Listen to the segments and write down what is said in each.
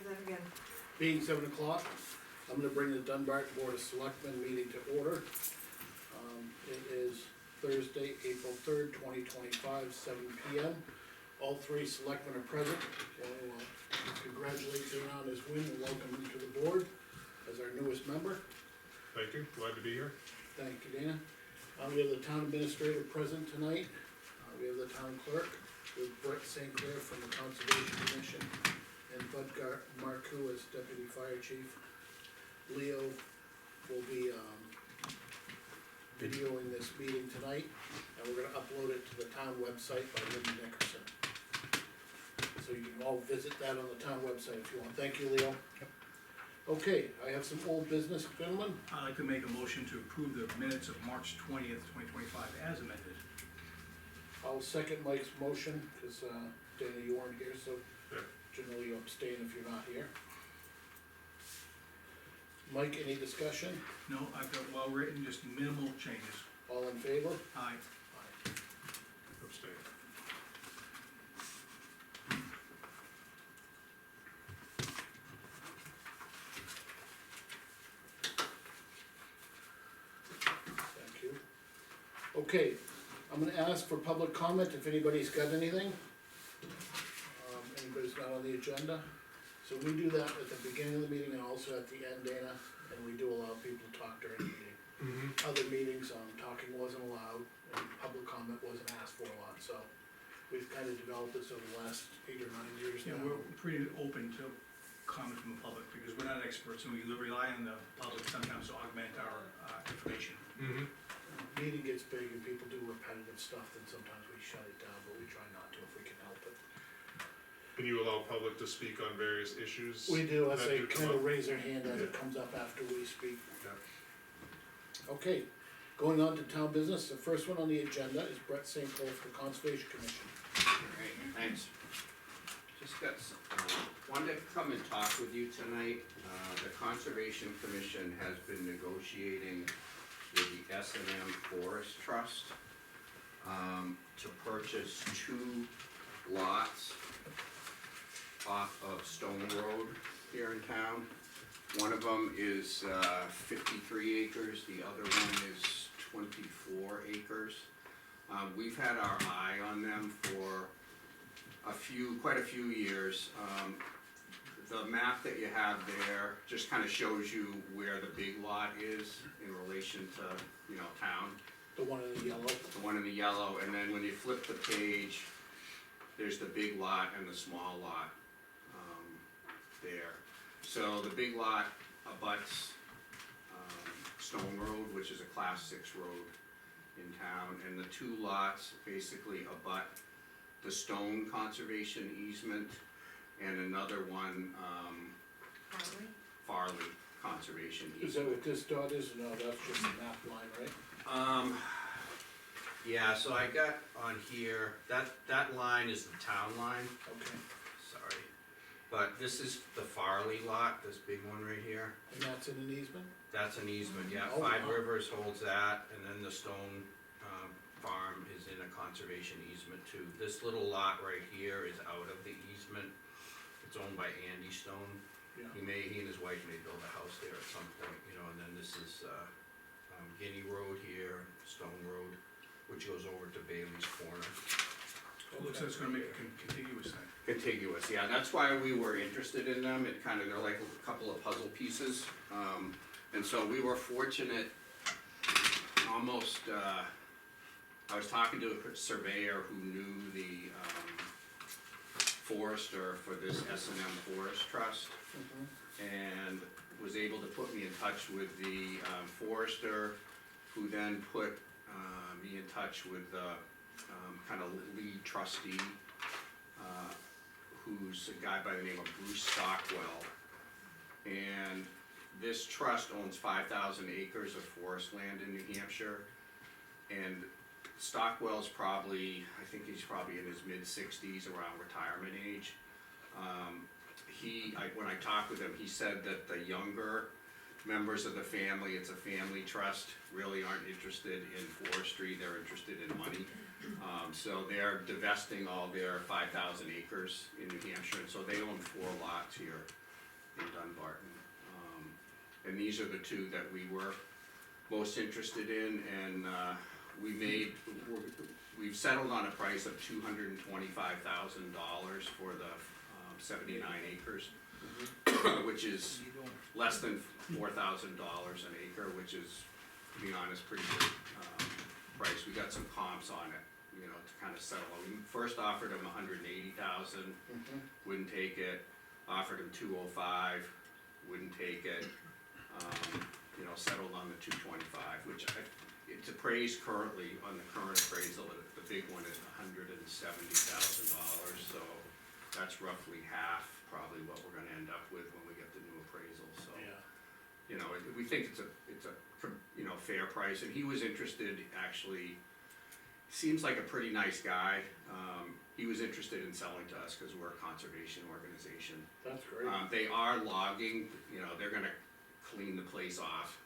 say that again. Being 7 o'clock, I'm gonna bring the Dunbarton Board of Selectmen meeting to order. It is Thursday, April 3rd, 2025, 7 P.M. All three selectmen are present. I'll congratulate Dana on his win and welcome him to the board as our newest member. Thank you, glad to be here. Thank you, Dana. We have the town administrator present tonight. We have the town clerk, with Brett St. Clair from the Conservation Commission, and Bud Marcoux as deputy fire chief. Leo will be, videoing this meeting tonight, and we're gonna upload it to the town website by Linda Nickerson. So you can all visit that on the town website if you want. Thank you, Leo. Okay, I have some old business, gentlemen. I'd like to make a motion to approve the minutes of March 20th, 2025 as amended. I'll second Mike's motion, cause, Dana, you weren't here, so Yeah. generally you abstain if you're not here. Mike, any discussion? No, I've got well written, just minimal changes. All in favor? Aye. Abstain. Thank you. Okay, I'm gonna ask for public comment if anybody's got anything. Anybody's not on the agenda, so we do that at the beginning of the meeting and also at the end, Dana, and we do allow people to talk during the meeting. Other meetings, talking wasn't allowed, and public comment wasn't asked for a lot, so we've kinda developed this over the last 8 or 9 years Yeah, now. we're pretty open to comment from the public, because we're not experts, and we rely on the public sometimes to augment our information. Meeting gets big and people do repetitive stuff, then sometimes we shut it down, but we try not to if we can help it. And you allow public to speak on various issues? We do, as that they do come kinda up? raise their hand as it Yeah. comes up after we speak. Yeah. Okay, going on to town business, the first one on the agenda is Brett St. Clair for the Conservation Commission. Alright, thanks. Just got, wanted to come and talk with you tonight. The Conservation Commission has been negotiating with the S&M Forest Trust, to purchase 2 lots off of Stone Road here in town. One of them is, 53 acres, the other one is 24 acres. We've had our eye on them for quite a few years. The map that you have there just kinda shows you where the big lot is in relation to, town, The one in the yellow. the one in the yellow, and then when you flip the page, there's the big lot and the small lot, there. So the big lot abuts, Stone Road, which is a class 6 road in town, and the 2 lots basically abut the Stone Conservation easement and another one, Hartley? Farley Conservation easement. Is that what this dot is? No, that's just the map line, right? Yeah, so I got on here, that line is the town line, Okay, sorry. But this is the Farley lot, this big one right here. and that's in an easement? That's an easement, yeah, Oh, 5 wow. Rivers holds that, and then the Stone, farm is in a conservation easement too. This little lot right here is out of the easement. It's owned by Andy Stone. Yeah. He and his wife may build a house there at some point, and then this is, Guinea Road here, Stone Road, which goes over to Bailey's Corner. It looks like it's gonna make a contiguous thing. Contiguous, yeah, that's why we were interested in them, they're like a couple of puzzle pieces. And so we were fortunate, almost, I was talking to a surveyor who knew the, forester for this S&M Forest Trust, and was able to put me in touch with the, forester, who then put, me in touch with the, kind of lead trustee, who's a guy by the name of Bruce Stockwell. And this trust owns 5,000 acres of forest land in New Hampshire, and Stockwell's probably, I think he's probably in his mid-60s, around retirement age. When I talked with him, he said that the younger members of the family, it's a family trust, really aren't interested in forestry, they're interested in money. So they're divesting all their 5,000 acres in New Hampshire, and so they own 4 lots here. in Dunbarton. And these are the two that we were most interested in, and, we've settled on a price of $225,000 for the, 79 acres, which is less than $4,000 an acre, which is, to be honest, pretty good, price. We got some comps on it, you know, to kind of settle. We first offered him 180,000, wouldn't take it. Offered him 205, wouldn't take it. You know, settled on the 225, which it's appraised currently on the current appraisal. The big one is $170,000, so that's roughly half probably what we're gonna end up with when we get the new appraisal. So, Yeah. you know, we think it's a you know, fair price, and he was interested, actually, seems like a pretty nice guy. He was interested in selling to us because we're a conservation organization. That's great. They are logging, you know, they're gonna clean the place off.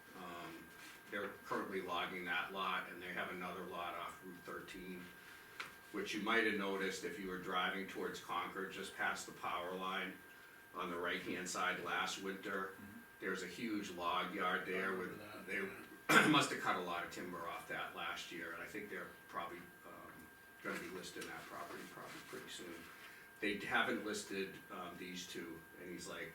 They're currently logging that lot, and they have another lot off Route 13, which you might have noticed if you were driving towards Concord, just past the power line on the right-hand side last winter. There's a huge log yard there with, they must have cut a lot of timber off that last year, and I think they're probably, gonna be listing that property probably pretty soon. They haven't listed, these two, and he's like,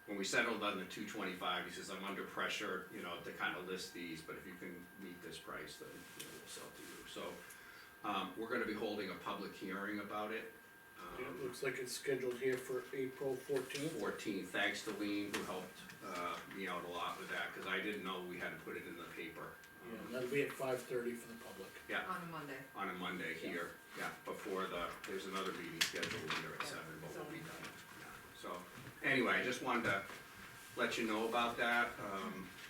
when we settled on the 225, he says, I'm under pressure, you know, to kind of list these, but if you can meet this price, then, you know, we'll sell to you. So, we're gonna be holding a public hearing about it. Yeah, it looks like it's scheduled here for April 14th. 14th, thanks to Lean, who helped, me out a lot with that, cause I didn't know we had to put it in the paper. Yeah, that'll be at 5:30 for the public. Yeah, On a Monday. on a Monday here, yeah, before there's another meeting scheduled later at 7, but we'll be done. Yeah. So, anyway, I just wanted to let you know about that.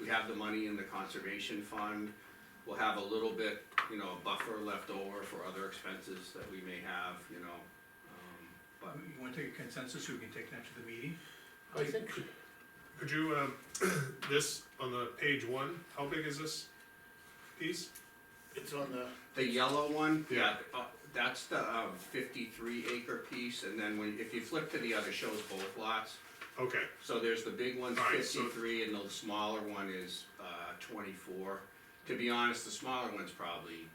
We have the money in the conservation fund. We'll have a little bit, you know, buffer left over for other expenses that we may have, you know. But You wanna take a consensus, so we can take that to the meeting? I think, Could you, this, on the page 1, how big is this piece? it's on the yellow one, Yeah. that's the 53 acre piece, and then if you flip to the other, shows both lots. Okay, So there's the big one's Alright, so- 53 and the smaller one is 24. To be honest, the smaller one's probably,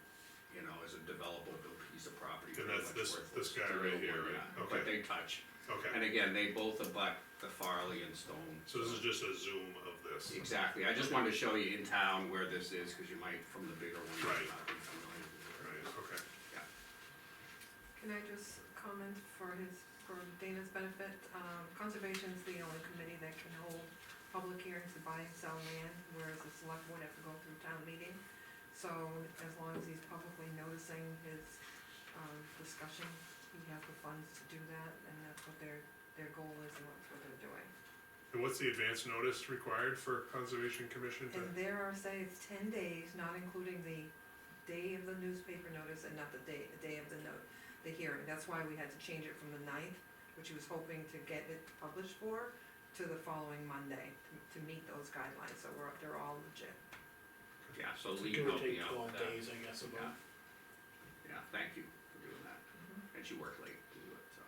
you know, is a developable piece of property. And pretty that's much this worthless. guy The right little here, one, right? yeah, Okay. But they touch, okay. and again, they both abut the Farley and Stone. So this is just a zoom of this. Exactly, I just wanted to show you in town where this is, cause you might, from the bigger one, you might Right. not be familiar with it. Right, okay. Can I just comment for Dana's benefit? Conservation's the only committee that can hold public hearings to buy and sell land, whereas the select would have to go through town meeting. So as long as he's publicly noticing his, discussion, he has the funds to do that, and that's what their goal is, and that's what they're doing. And what's the advance notice required for Conservation Commission to? And there are, say, it's 10 days, not including the day of the newspaper notice and not the day of the hearing. That's why we had to change it from the 9th, which he was hoping to get it published for, to the following Monday, to meet those guidelines, so they're all legit. Yeah, so Lee give or helped me take out 12 with that. days, I guess, about. Yeah, thank you for doing that, and she worked late to do it, so.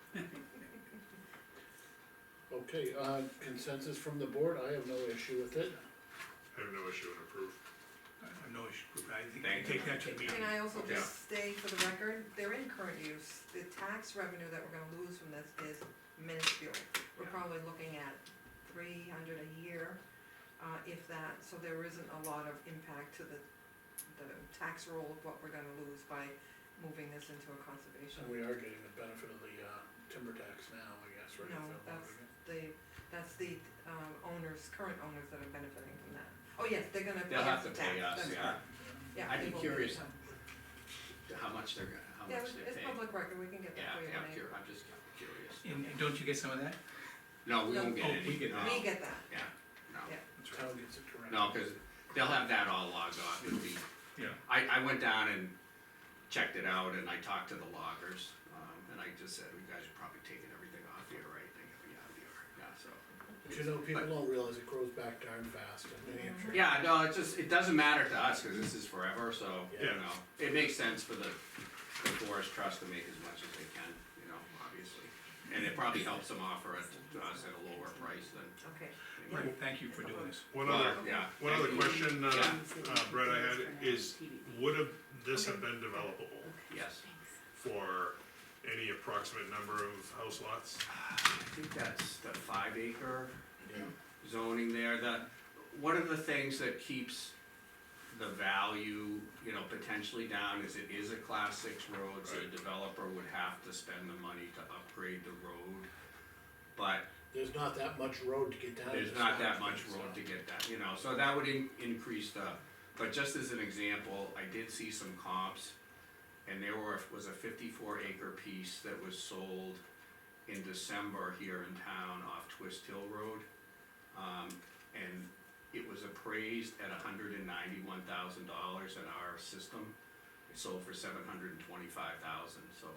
Okay, consensus from the board, I have no issue with it. I have no issue and approve. I have no issue with that, I think we Thank can take that to the meeting. Can I also Yeah. just say for the record, they're in current use, the tax revenue that we're gonna lose from this is minuscule. We're Yeah. probably looking at 300 a year, if that, so there isn't a lot of impact to the tax roll of what we're gonna lose by moving this into a conservation. And we are getting the benefit of the, timber tax now, I guess, right? No, If they're logging it. that's the current owners that are benefiting from that. Oh, yes, they're gonna pay They'll have us to the tax, pay us, that's yeah. correct. Yeah, I'd they be will curious pay us. how much they're Yeah, it's paying. public record, we can get that Yeah, for you. yeah, Renee. I'm just curious. And don't you get some of that? No, we No. won't get Oh, any. we get no. We get that, Yeah, no, Yeah. Town gets it correct. no, cause they'll have that all logged off, it'll be, Yeah. I went down and checked it out and I talked to the loggers, and I just said, you guys are probably taking everything off here, right? They go, yeah, we are, yeah, so. But you know, people don't realize it grows back darn fast in New Hampshire. Yeah, no, it doesn't matter to us, cause this is forever, so, you Yeah. know, it makes sense for the forest trust to make as much as they can, you know, obviously. And it probably helps them offer it to us at a lower price than Right, thank you for doing this. One Well, other, yeah. one other question, Yeah. Brett, I had is, would this have been developable Yes. for any approximate number of house lots? I think that's the 5 acre Yeah. zoning there, one of the things that keeps the value, you know, potentially down is it is a class 6 road, so the Right. developer would have to spend the money to upgrade the road. But There's not that much road to get down. there's this not side, that much so. road to get that, you know, so that would increase but just as an example, I did see some comps. And there was a 54 acre piece that was sold in December here in town off Twist Hill Road. And it was appraised at $191,000 in our system. It sold for $725,000, so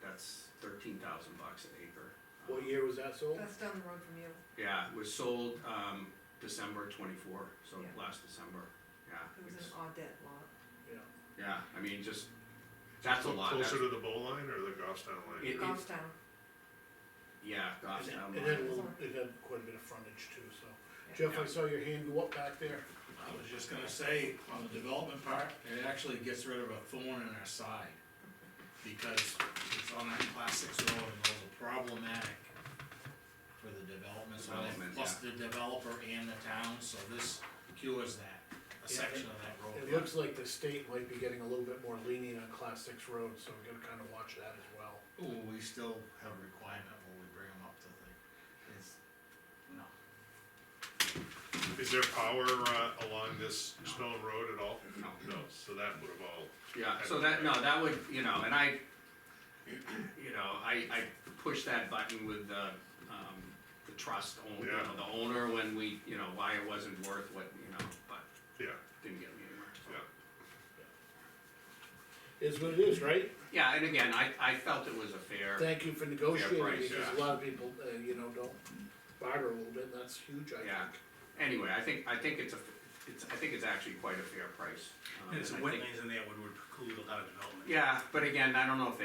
that's $13,000 an acre. What year was that sold? That's down the road from you. Yeah, it was sold, December 24, so Yeah. last December, yeah. It was an Audette lot. Yeah. Yeah, I mean, that's a lot. Closer to the bow line or the Goffstown line? It- Goffstown. Yeah, gosh, And down it line. had a little, it had quite a bit of frontage too, so. Yeah. Jeff, I saw your hand go up back there. I was just gonna say, on the development part, it actually gets rid of a thorn in our side. Because it's on that class 6 road and those are problematic for the developments on it, Development, plus the developer and the town, so this cures that, a Yeah, section of that road. It looks like the state might be getting a little bit more lenient on class 6 roads, so we gotta kinda watch that as well. Ooh, we still have a requirement when we bring them up to the, it's, no. Is there power, along this stone road at all? No. No, so that would have all, Yeah, so that would, you know, and I push that button with the trust owner, you know, the owner when we, you know, why it wasn't worth what, you know, but yeah, didn't get me anywhere, so. yeah. Is what it is, right? Yeah, and again, I felt it was a fair, Thank you for negotiating, price, because yeah. a lot of people, you know, don't barter a little bit, and that's huge, I Yeah. think. anyway, I think it's actually quite a fair price. And there's some and I think- wetlands in there would preclude a lot of development. Yeah, but again, I don't know if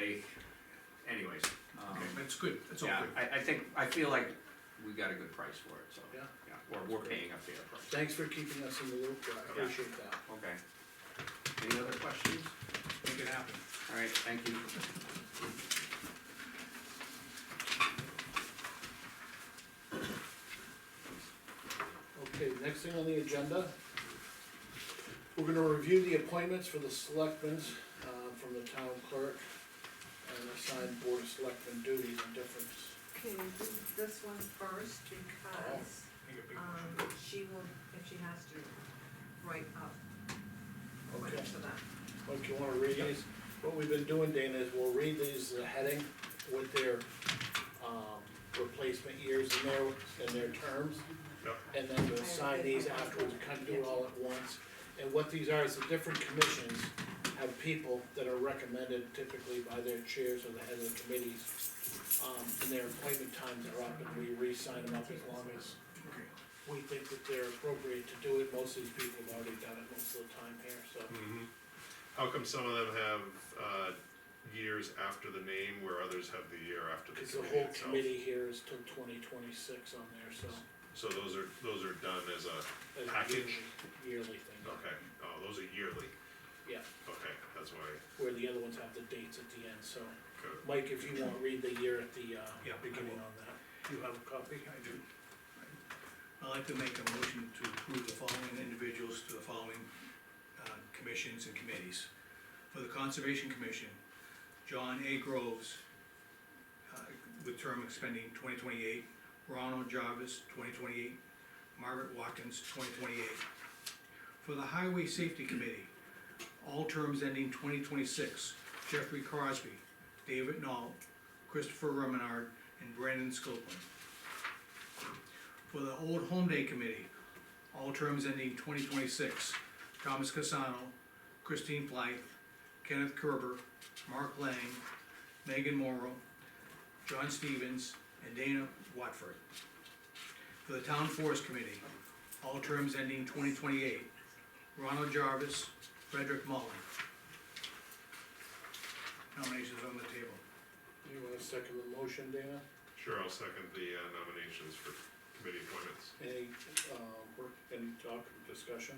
anyways. Okay, that's good, that's all Yeah, good. I feel like we got a good price for it, so. Yeah. Or we're paying a fair price. Thanks for keeping us in the loop, I appreciate that. Okay. Any other questions? Make it happen. All right, thank you. Okay, next thing on the agenda, we're gonna review the appointments for the selectmen, from the town clerk, and assign board of selectmen duties and difference. Okay, do this one first because, Make a big motion. she will, if she has to, write up. Okay. For that. Mike, you wanna read these? What we've been doing, Dana, is we'll read these, the heading with their, replacement years in their terms. Yep. And then we'll assign these afterwards, and kind of do it all at once. And what these are is the different commissions have people that are recommended typically by their chairs or the head of the committees. And their appointment times are up, and we re-sign them up as long as Okay. we think that they're appropriate to do it. Most of these people have already done it most of the time here, so. Mhm. How come some of them have, years after the name where others have the year after the Cause the committee whole itself? committee here is till 2026 on there, so. So those are done as a, as a Package? Yearly thing, okay, oh, those are yearly, yeah, okay, that's why, where the other ones have the dates at the end, so. good. Mike, if you wanna read the year at the, Yeah, I beginning will. on that, you have a copy? I do. I'd like to make a motion to approve the following individuals to the following commissions and committees. For the Conservation Commission, John A. Groves, with term expending 2028, Ronald Jarvis, 2028, Margaret Watkins, 2028. For the Highway Safety Committee, all terms ending 2026, Jeffrey Crosby, David Knoll, Christopher Remenard, and Brandon Scopeland. For the Old Home Day Committee, all terms ending 2026, Thomas Casano, Christine Blythe, Kenneth Kerber, Mark Lang, Megan Morrow, John Stevens, and Dana Watford. For the Town Forest Committee, all terms ending 2028, Ronald Jarvis, Frederick Mullen. Nominations on the table. You wanna second the motion, Dana? Sure, I'll second the nominations for committee appointments. Any discussion?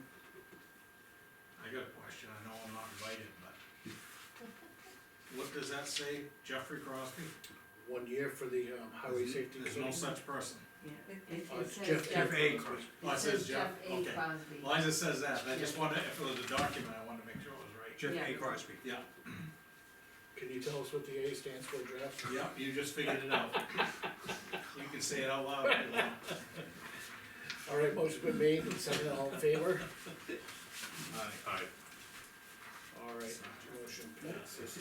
I got a question, I know I'm not invited, but. What does that say, Jeffrey Crosby? 1 year for the, highway safety. There's no committee. such person. Yeah, it It's says Jeff Jeff A. Crosby. Crosby. Oh, It it says Jeff, A. okay. Crosby. Well, it just says that, I just wanted, if it was a document, I wanted to make sure it was right. Jeff A. Yeah. Crosby. Yeah, Can you tell us what the A stands for, Jeff? yeah, you just figured it out. You can say it out loud if you want. All right, motion been made, and seconded, all in favor? Aye. All right, motion passes.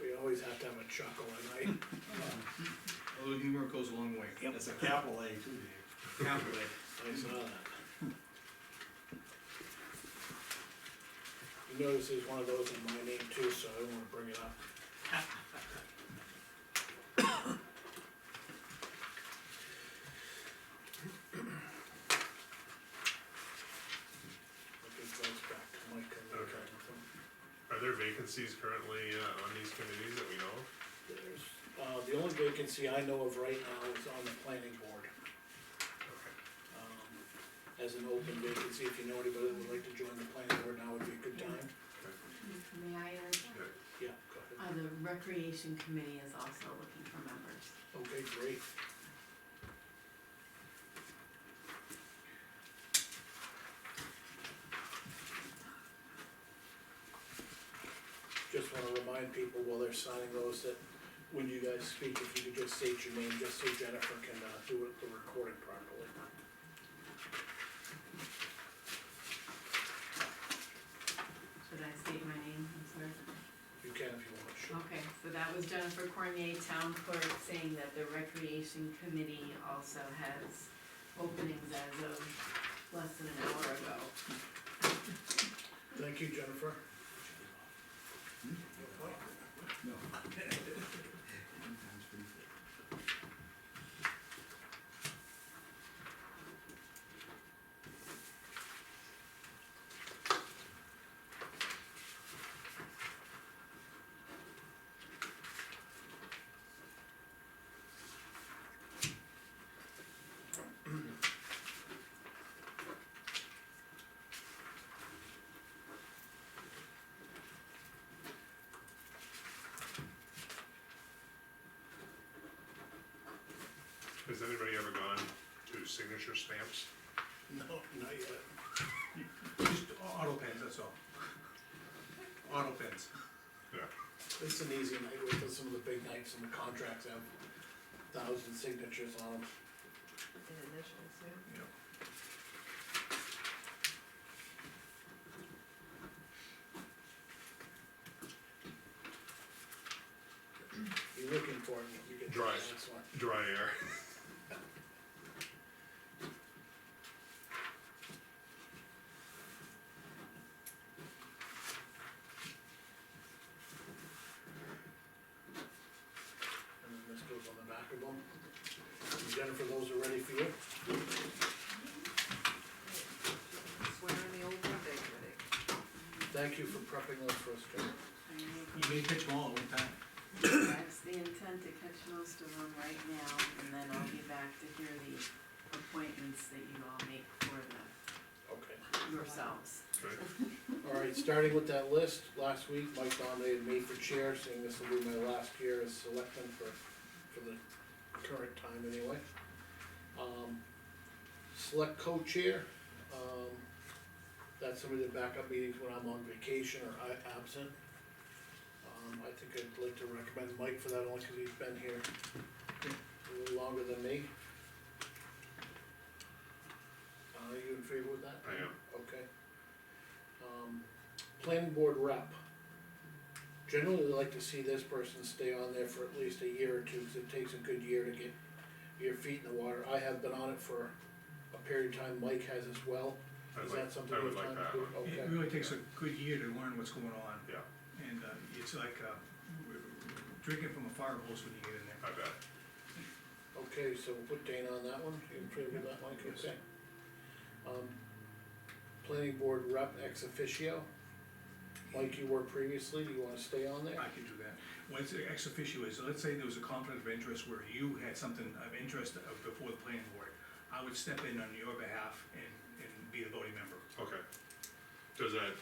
We always have to have a chuckle at night. A little humor goes a long way. It's a capital A too, Dave. Capital A. I saw that. You notice there's one of those in my name too, so I don't wanna bring it up. Okay, goes back to Mike and the Okay. Are there vacancies currently, on these committees that we know of? There's, the only vacancy I know of right now is on the planning board. Okay. As an open vacancy, if you know anybody that would like to join the planning board, now would be a good time. May I interject? Yeah, go ahead. The recreation committee is also looking for members. Okay, great. Just wanna remind people while they're signing those that when you guys speak, if you could just state your name, just so Jennifer can, do it, the recording properly. Should I state my name? I'm sorry. You can if you want, sure. Okay, so that was Jennifer Cormier, town clerk, saying that the recreation committee also has openings as of less than an hour ago. Thank you, Jennifer. Has anybody ever gone to signature stamps? No, not yet. Just auto pens, that's all. Auto pens. Yeah. It's an easy night, wait till some of the big nights and the contracts have 1,000 signatures on them. In initials, yeah. Yep. You're looking for it, you get the Dry. last one. Dry air. And then this goes on the back of them. And Jennifer, those are ready for you? Swear in the old one, day committee. Thank you for prepping those for us, Jen. You may pitch them all at one time. That's the intent, to catch most of them right now, and then I'll be back to hear the appointments that you all make for Okay. yourselves. Okay. All right, starting with that list, last week Mike nominated me for chair, saying this will be my last year as selectman for the current time anyway. Select co-chair, that's somebody that back up meetings when I'm on vacation or absent. I think I'd like to recommend Mike for that only because he's been here a little longer than me. Are you in favor with that? I am. Okay. Planning board rep. Generally, like to see this person stay on there for at least a year or two, cause it takes a good year to get your feet in the water. I have been on it for a period of time, Mike has as well. Is that something I would you've like done that too? one. Okay. It really takes a good year to learn what's going on, Yeah, and, it's like, drinking from a fire hose when you get in there. I bet. Okay, so we'll put Dana on that one, you in favor of that, Mike, okay? Planning board rep ex officio. Mike, you were previously, do you wanna stay on there? I can do that. What's ex officio is, let's say there was a conflict of interest where you had something of interest before the planning board. I would step in on your behalf and be the voting member. Okay. Does that,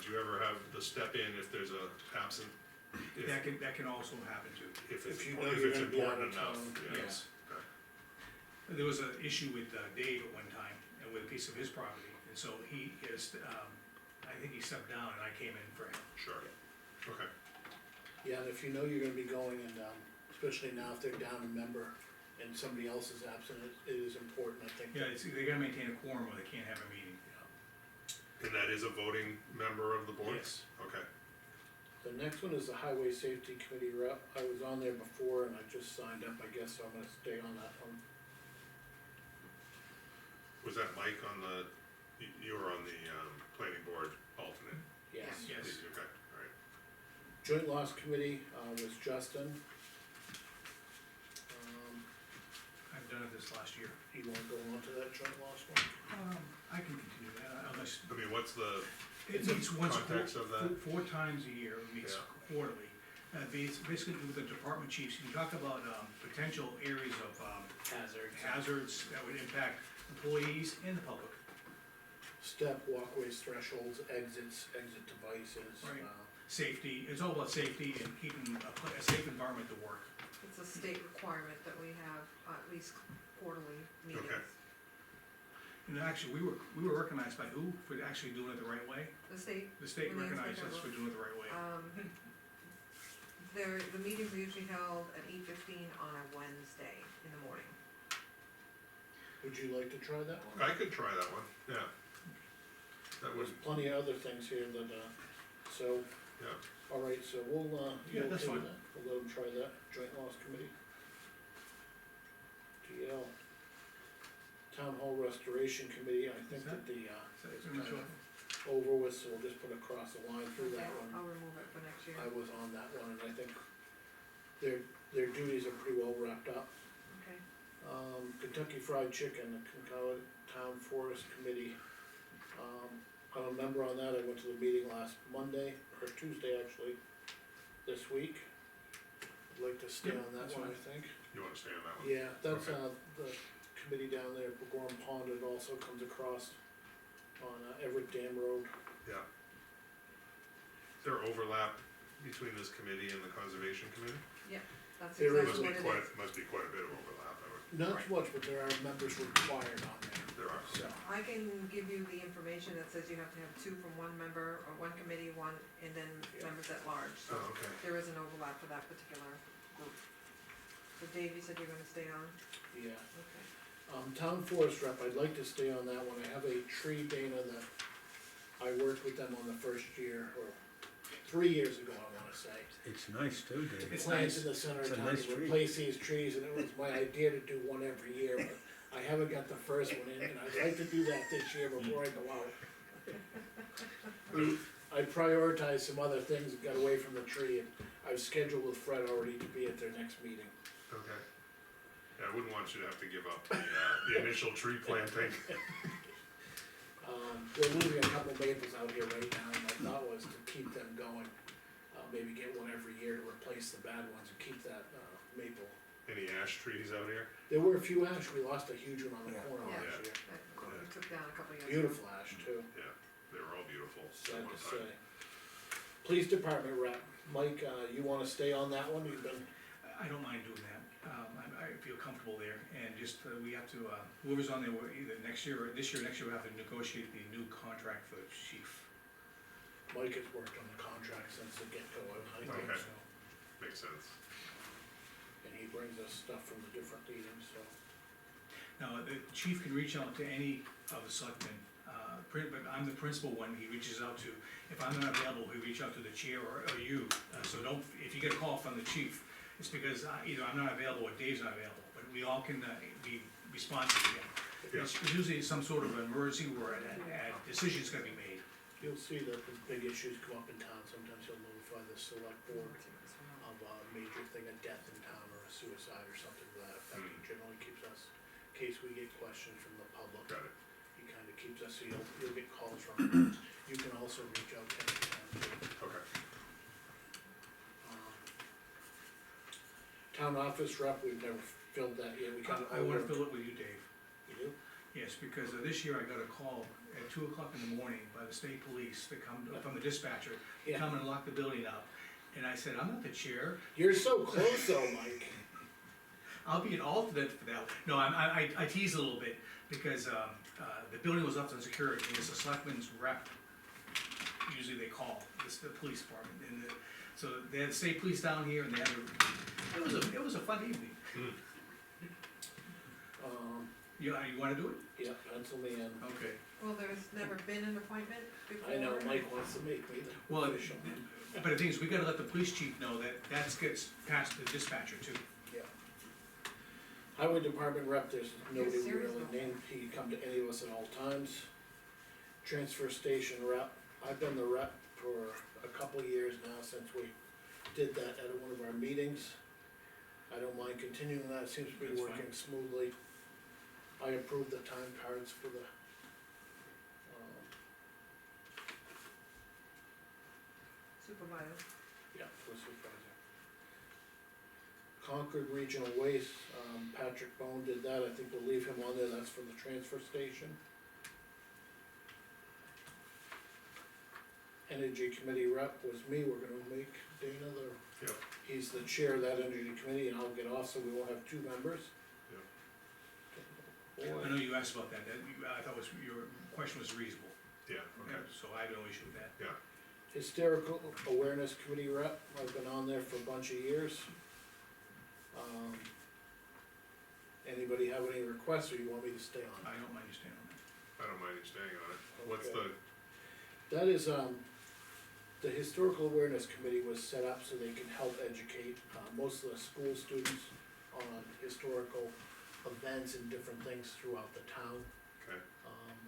do you ever have the step in if there's a absent? If- That can also happen too. If it's, If you know if you're it's gonna be out important of enough, town, yeah. Yes. Okay. There was an issue with Dave at one time, and with a piece of his property, and so he is, I think he stepped down and I came in for him. Sure, okay, Yeah, and if you know you're gonna be going and, especially now if they're down a member and somebody else is absent, it is important, I think. Yeah, they gotta maintain a quorum or they can't have a meeting. and that is a voting member of the board? Yes. Okay, The next one is the Highway Safety Committee rep. I was on there before and I just signed up, I guess, so I'm gonna stay on that one. was that Mike on the, you were on the, planning board alternate? Yes. Yes. Okay, alright, Joint Loss Committee, was Justin. I've done it this last year. You wanna go on to that joint loss one? I can continue that unless, I mean, what's the it meets once a context of that? four times a year, it meets Yeah. quarterly. Basically with the department chiefs, you can talk about, potential areas of, hazards that would impact employees and the public. Step, walkways, thresholds, exits, exit devices. Right. Safety, it's all about safety and keeping a safe environment to work. It's a state requirement that we have at least quarterly meetings. Okay. And actually, we were recognized by who for actually doing it the right way? The state, The state When they recognized inspect us our for doing it the right way. the meetings are usually held at 8:15 on a Wednesday in the morning. Would you like to try that one? I could try that one, yeah. That would, There's plenty of other things here that, so, yeah, alright, so we'll, Yeah, you that's okay with fine. that? We'll let them try that, joint loss committee. DL. Town Hall Restoration Committee, I think Is that the, So it's it's kind of over with, so we'll just put across the line through Okay, that one. I'll remove it for next year. I was on that one, and I think their duties are pretty well wrapped up. Okay, Kentucky Fried Chicken, the Concord Town Forest Committee. I'm a member on that, I went to the meeting last Monday, or Tuesday actually, this week. I'd like to stay Yeah, on that that's one, I fine. think. you wanna stay on that one? Yeah, that's, Okay. the committee down there, Gorham Pond, it also comes across on Everett Dam Road. Yeah. Is there overlap between this committee and the conservation committee? that's There is exactly Must what be it is. must be quite a bit of overlap, I would, Not Right. too much, but there are members required on there, there are, so. I can give you the information that says you have to have two from one member, or one committee, one, and then Yeah. members at large, so oh, okay. there is an overlap for that particular group. So Dave, you said you're gonna stay on? Yeah. Okay. Town Forest Rep, I'd like to stay on that one, I have a tree Dana that I worked with them on the first year, or 3 years ago, I wanna say. It's nice too, Dave. It's Plants nice. in the center It's of a town nice to tree. replace these trees, and it was my idea to do one every year, but I haven't got the first one in, and I'd like to do that this year before I go out. I prioritized some other things and got away from the tree, and I've scheduled with Fred already to be at their next meeting. Okay. Yeah, I wouldn't want you to have to give up the initial tree planting. We're losing a couple maples out here right now, and my thought was to keep them going. Maybe get one every year to replace the bad ones and keep that, maple. Any ash trees out here? There were a few ash, we lost a huge one on the Yeah. corner Yeah. last year. That we took down a couple years ago. Beautiful ash too, Yeah, they were all beautiful at sad one to time. say. Police Department rep, Mike, you wanna stay on that one? You've been, I don't mind doing that, I feel comfortable there, and just, we have to, whoever's on there, either next year or this year, next year, we'll have to negotiate the new contract for the chief. Mike has worked on the contract since the get-go, I think, Okay. so, Makes sense. and he brings us stuff from the different meetings, so. Now, the chief can reach out to any of the selectmen, but I'm the principal one he reaches out to. If I'm not available, he reach out to the chair or you, so don't, if you get a call from the chief, it's because either I'm not available or Dave's not available, but we all can be responsive to him. Yeah. It's usually some sort of emergency where a decision's gotta be made. You'll see that the big issues come up in town, sometimes he'll notify the select board of a major thing, a death in town or a suicide or something to that effect. He generally keeps us, in case we get questions from the public. Got it. He kinda keeps us, so you'll get calls from him. You can also reach out to him. Okay. Town office rep, we've never filled that yet, we kinda. I wanna fill it with you, Dave. You do? Yes, because this year I got a call at 2 o'clock in the morning by the state police that come, from the dispatcher, to Yeah. come and lock the building up. And I said, I'm not the chair, You're so close though, Mike. I'll be an alternate for that. No, I tease a little bit, because, the building was up to security, and it's a selectman's rep. Usually they call, this, the police department, and so they had the state police down here, and they had it was a fun evening. You wanna do it? Yeah, pencil me in. Okay. Well, there's never been an appointment before. I know, Mike wants to make me the. Well, official. but the thing is, we gotta let the police chief know that gets past the dispatcher too. Yeah. Highway department rep, there's nobody we serious really about named, he can come to any of us at all times. Transfer station rep, I've been the rep for a couple of years now, since we did that at one of our meetings. I don't mind continuing that, it seems to be That's fine. working smoothly. I approved the time cards for the, Supervisor. yeah, for supervisor. Concord Regional Waste, Patrick Bone did that, I think we'll leave him on there, that's for the transfer station. Energy Committee rep was me, we're gonna make Dana Yep. he's the chair of that energy committee, and I'll get off, so we won't have two members. I know you asked about that, I thought your question was reasonable. Yeah, okay, So I have no issue with that. yeah. Hysterical Awareness Committee rep, I've been on there for a bunch of years. Anybody have any requests, or you want me to stay on? I don't mind you staying on that. I don't mind you staying on it. What's Okay. the, That is, the Historical Awareness Committee was set up so they can help educate, most of the school students on historical events and different things throughout the town. okay,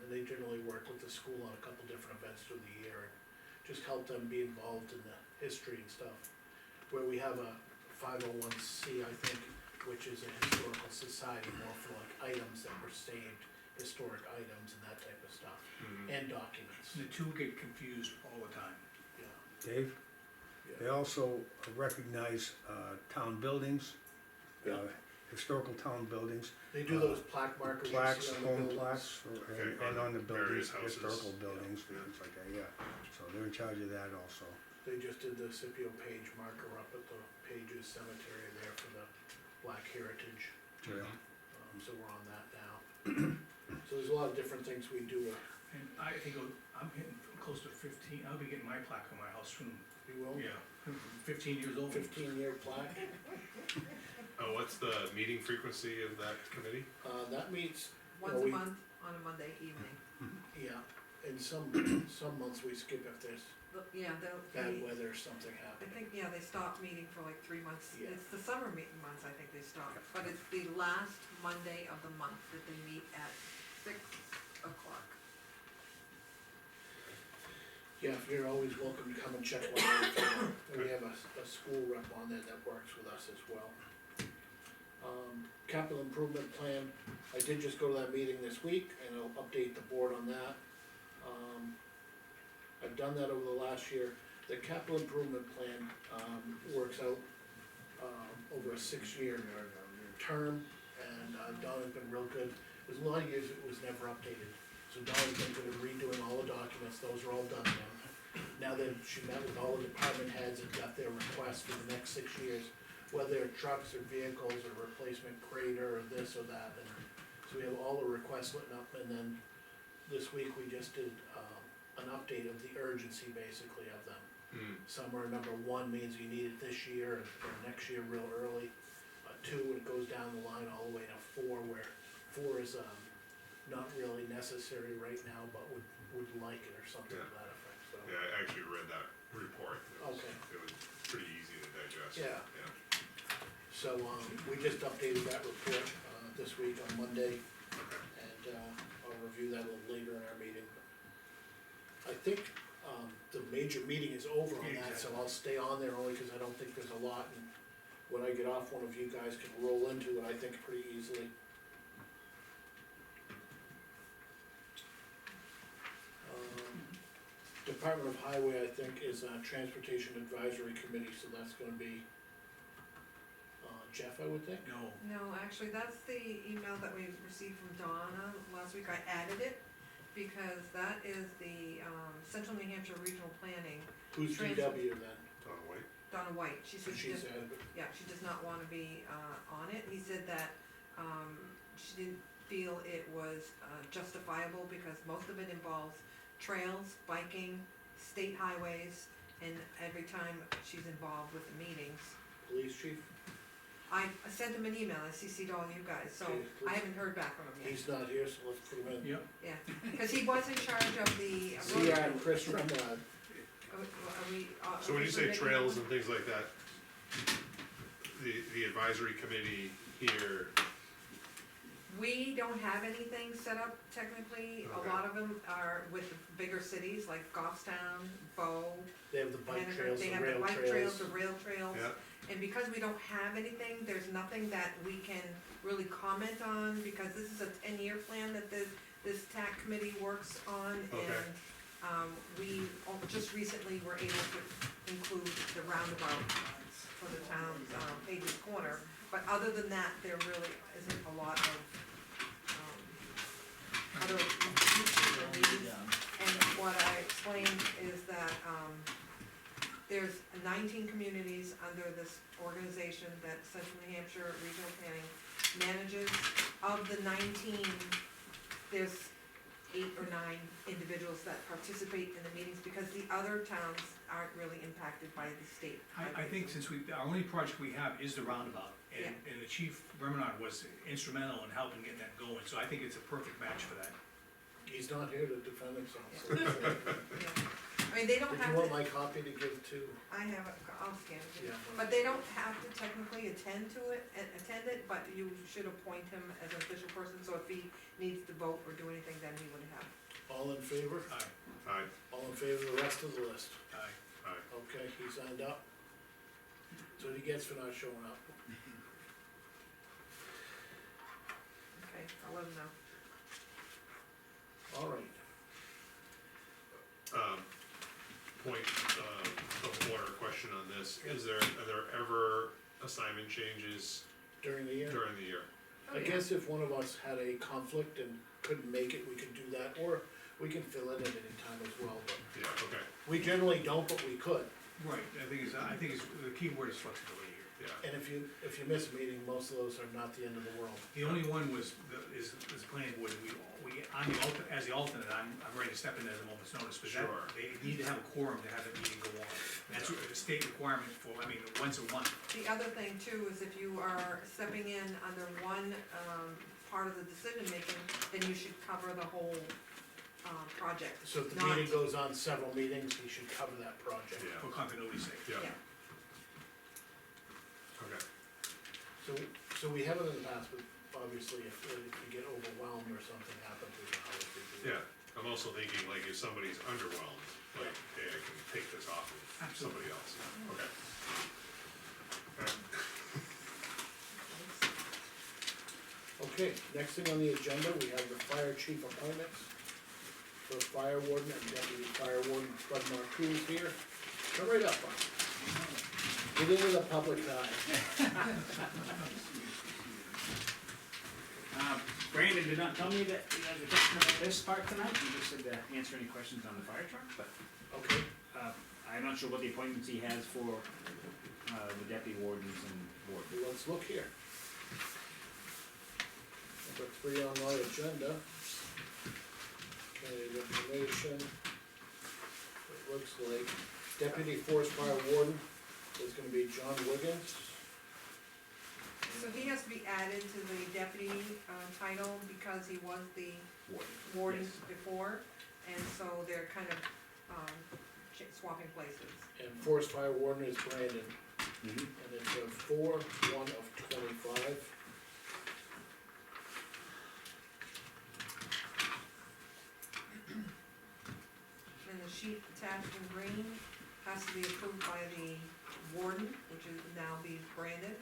And they generally work with the school on a couple different events through the year, and just help them be involved in the history and stuff. Where we have a 501c, I think, which is a historical society more for like items that were saved, historic items and that type of stuff, mhm, and documents, The two get confused all the time. yeah. Dave, they Yeah. also recognize, town buildings, Yeah. historical town buildings, They do those plaque markers you plaques, see on the stone buildings. plaques, Okay, and on the various buildings, houses. historical buildings, Yeah. things like that, yeah. So they're in charge of that also. They just did the Scipio Page marker up at the Pages Cemetery there for the Black Heritage, Trail. so we're on that now. So there's a lot of different things we do, And I think I'm getting close to 15, I'll be getting my plaque on my house soon, you will, yeah, 15 years old. 15-year plaque. what's the meeting frequency of that committee? That meets, Once Well, a we- month on a Monday evening. yeah, in some months we skip if there's Yeah, bad they'll, weather or something I happening. think, yeah, they stopped meeting for like 3 months. Yeah. It's the summer meeting months, I think they stopped, but it's the last Monday of the month that they meet at 6 o'clock. Yeah, you're always welcome to come and check one out. We have a school rep on there that works with us as well. Capital improvement plan, I did just go to that meeting this week, and I'll update the board on that. I've done that over the last year. The capital improvement plan, works out, over a 6-year term, and Donna's been real good. There's a lot of years it was never updated, so Donna's been good at redoing all the documents, those are all done now. Now that she met with all the department heads and got their requests for the next 6 years, whether they're trucks or vehicles or replacement grader or this or that, and so we have all the requests written up, and then this week we just did, an update of the urgency basically of them. Some are number 1 means you need it this year, or next year real early. 2, it goes down the line all the way to 4, where 4 is, not really necessary right now, but would like it or something to that effect, so. Yeah, I actually read that report. Okay. It was pretty easy to digest. Yeah. Yeah, So, we just updated that report, this week on Monday, okay, and, I'll review that a little later in our meeting. I think, the major meeting is over on that, so I'll stay on there only because I don't think there's a lot, and when I get off, one of you guys can roll into it, I think, pretty easily. Department of Highway, I think, is a Transportation Advisory Committee, so that's gonna be, Jeff, I would think. No, No, actually, that's the email that we received from Donna last week, I added it, because that is the, Central New Hampshire Regional Planning, Who's Trans- DW then? Donna White. Donna White, she said she She's does, ahead of it. yeah, she does not wanna be, on it, he said that, she didn't feel it was, justifiable, because most of it involves trails, biking, state highways, and every time she's involved with the meetings. Police chief, I sent him an email, I CC'd all you guys, so Okay, I haven't heard back from him yet. he's not here, so let's put him in. yep, Yeah, cause he was in charge of the. CR and Chris Remlad, Are we, So when you are say we trails making- and things like that, the advisory committee here, We don't have anything set up technically, Okay. a lot of them are with bigger cities like Goffstown, Bow, they have the bike Hanover, trails, they the have the rail bike trails, trails. the rail trails. yeah, And because we don't have anything, there's nothing that we can really comment on, because this is a 10-year plan that this TAC committee works on. Okay. And, we just recently were able to include the roundabout for the town's, Page's Corner. But other than that, there really isn't a lot of, other needs. And what I explained is that, there's 19 communities under this organization that Central New Hampshire Regional Planning manages. Of the 19, there's 8 or 9 individuals that participate in the meetings, because the other towns aren't really impacted by the state. I think since our only project we have is the roundabout, and the chief Remenard was instrumental in helping get that going, so I think it's a perfect match for that. He's not here to defend himself. So Yeah. I mean, they don't did have you want to, my copy to give to? I have it, I'll scan it. Yeah. But they don't have to technically attend it, but you should appoint him as an official person, so if he needs to vote or do anything, then he would have. All in favor? Aye, aye, All in favor of the rest of the list? aye. aye. Okay, he signed up. That's what he gets for not showing up. Okay, I'll let him know. All right. Point of order question on this, are there ever assignment changes During the year? during the year? Oh, I yeah. guess if one of us had a conflict and couldn't make it, we could do that, or we can fill it at any time as well, but Yeah, okay, we generally don't, but we could. Right, I think the key word is flexibility here. yeah, And if you miss a meeting, most of those are not the end of the world. The only one is the planning board, I'm as the alternate, I'm ready to step in at a moment's notice, but that, Sure. they need to have a quorum to have the meeting go on. That's a state requirement for, once a month. The other thing too is if you are stepping in under one, part of the decision making, then you should cover the whole, project. So if the Not- meeting goes on several meetings, he should cover that project. yeah, For continuity's sake. yeah, Yeah, okay, So we haven't in the past, but obviously if you get overwhelmed or something happens, we know how to do it. yeah. I'm also thinking, like, if somebody's underwhelmed, like, hey, I can take this off of somebody else, okay. Okay. Okay, next thing on the agenda, we have the fire chief appointments. For fire warden and deputy fire warden, Bud Marcoux here. Come right up, Bud. Get into the public eye. Brandon did not tell me that you guys were taking care of this part tonight, he just said to answer any questions on the fire truck, but, Okay, I'm not sure what the appointments he has for, the deputy wardens and warden. well, let's look here. Number 3 on my agenda. Okay, information. It looks like deputy forest fire warden is gonna be John Wiggins. so he has to be added to the deputy, title because he was the Warden. warden Yes. before, and so they're kind of, swapping places. And forest fire warden is Brandon, Mm-hmm. and it's a 4/1 of 25. And the sheet attached in green has to be approved by the warden, which is now be Brandon.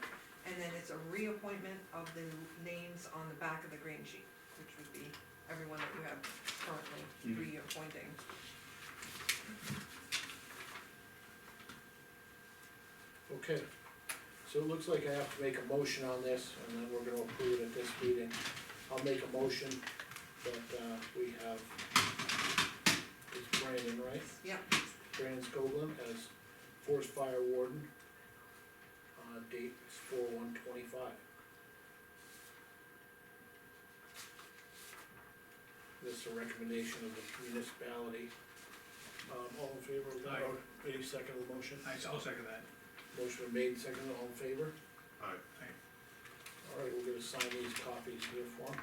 And then it's a reappointment of the names on the back of the green sheet, which would be everyone that you have currently reappointing. Okay, So it looks like I have to make a motion on this, and then we're gonna approve it at this meeting. I'll make a motion that, we have, it's Brandon, right? Yep, Brandon Scoglin as forest fire warden. Date is 4/1/25. This is a recommendation of the municipality. All in favor of that, Aye. or any second of the motion? I'll second that. Motion been made, second, all in favor? Alright, Alright, we're gonna sign these copies here for him.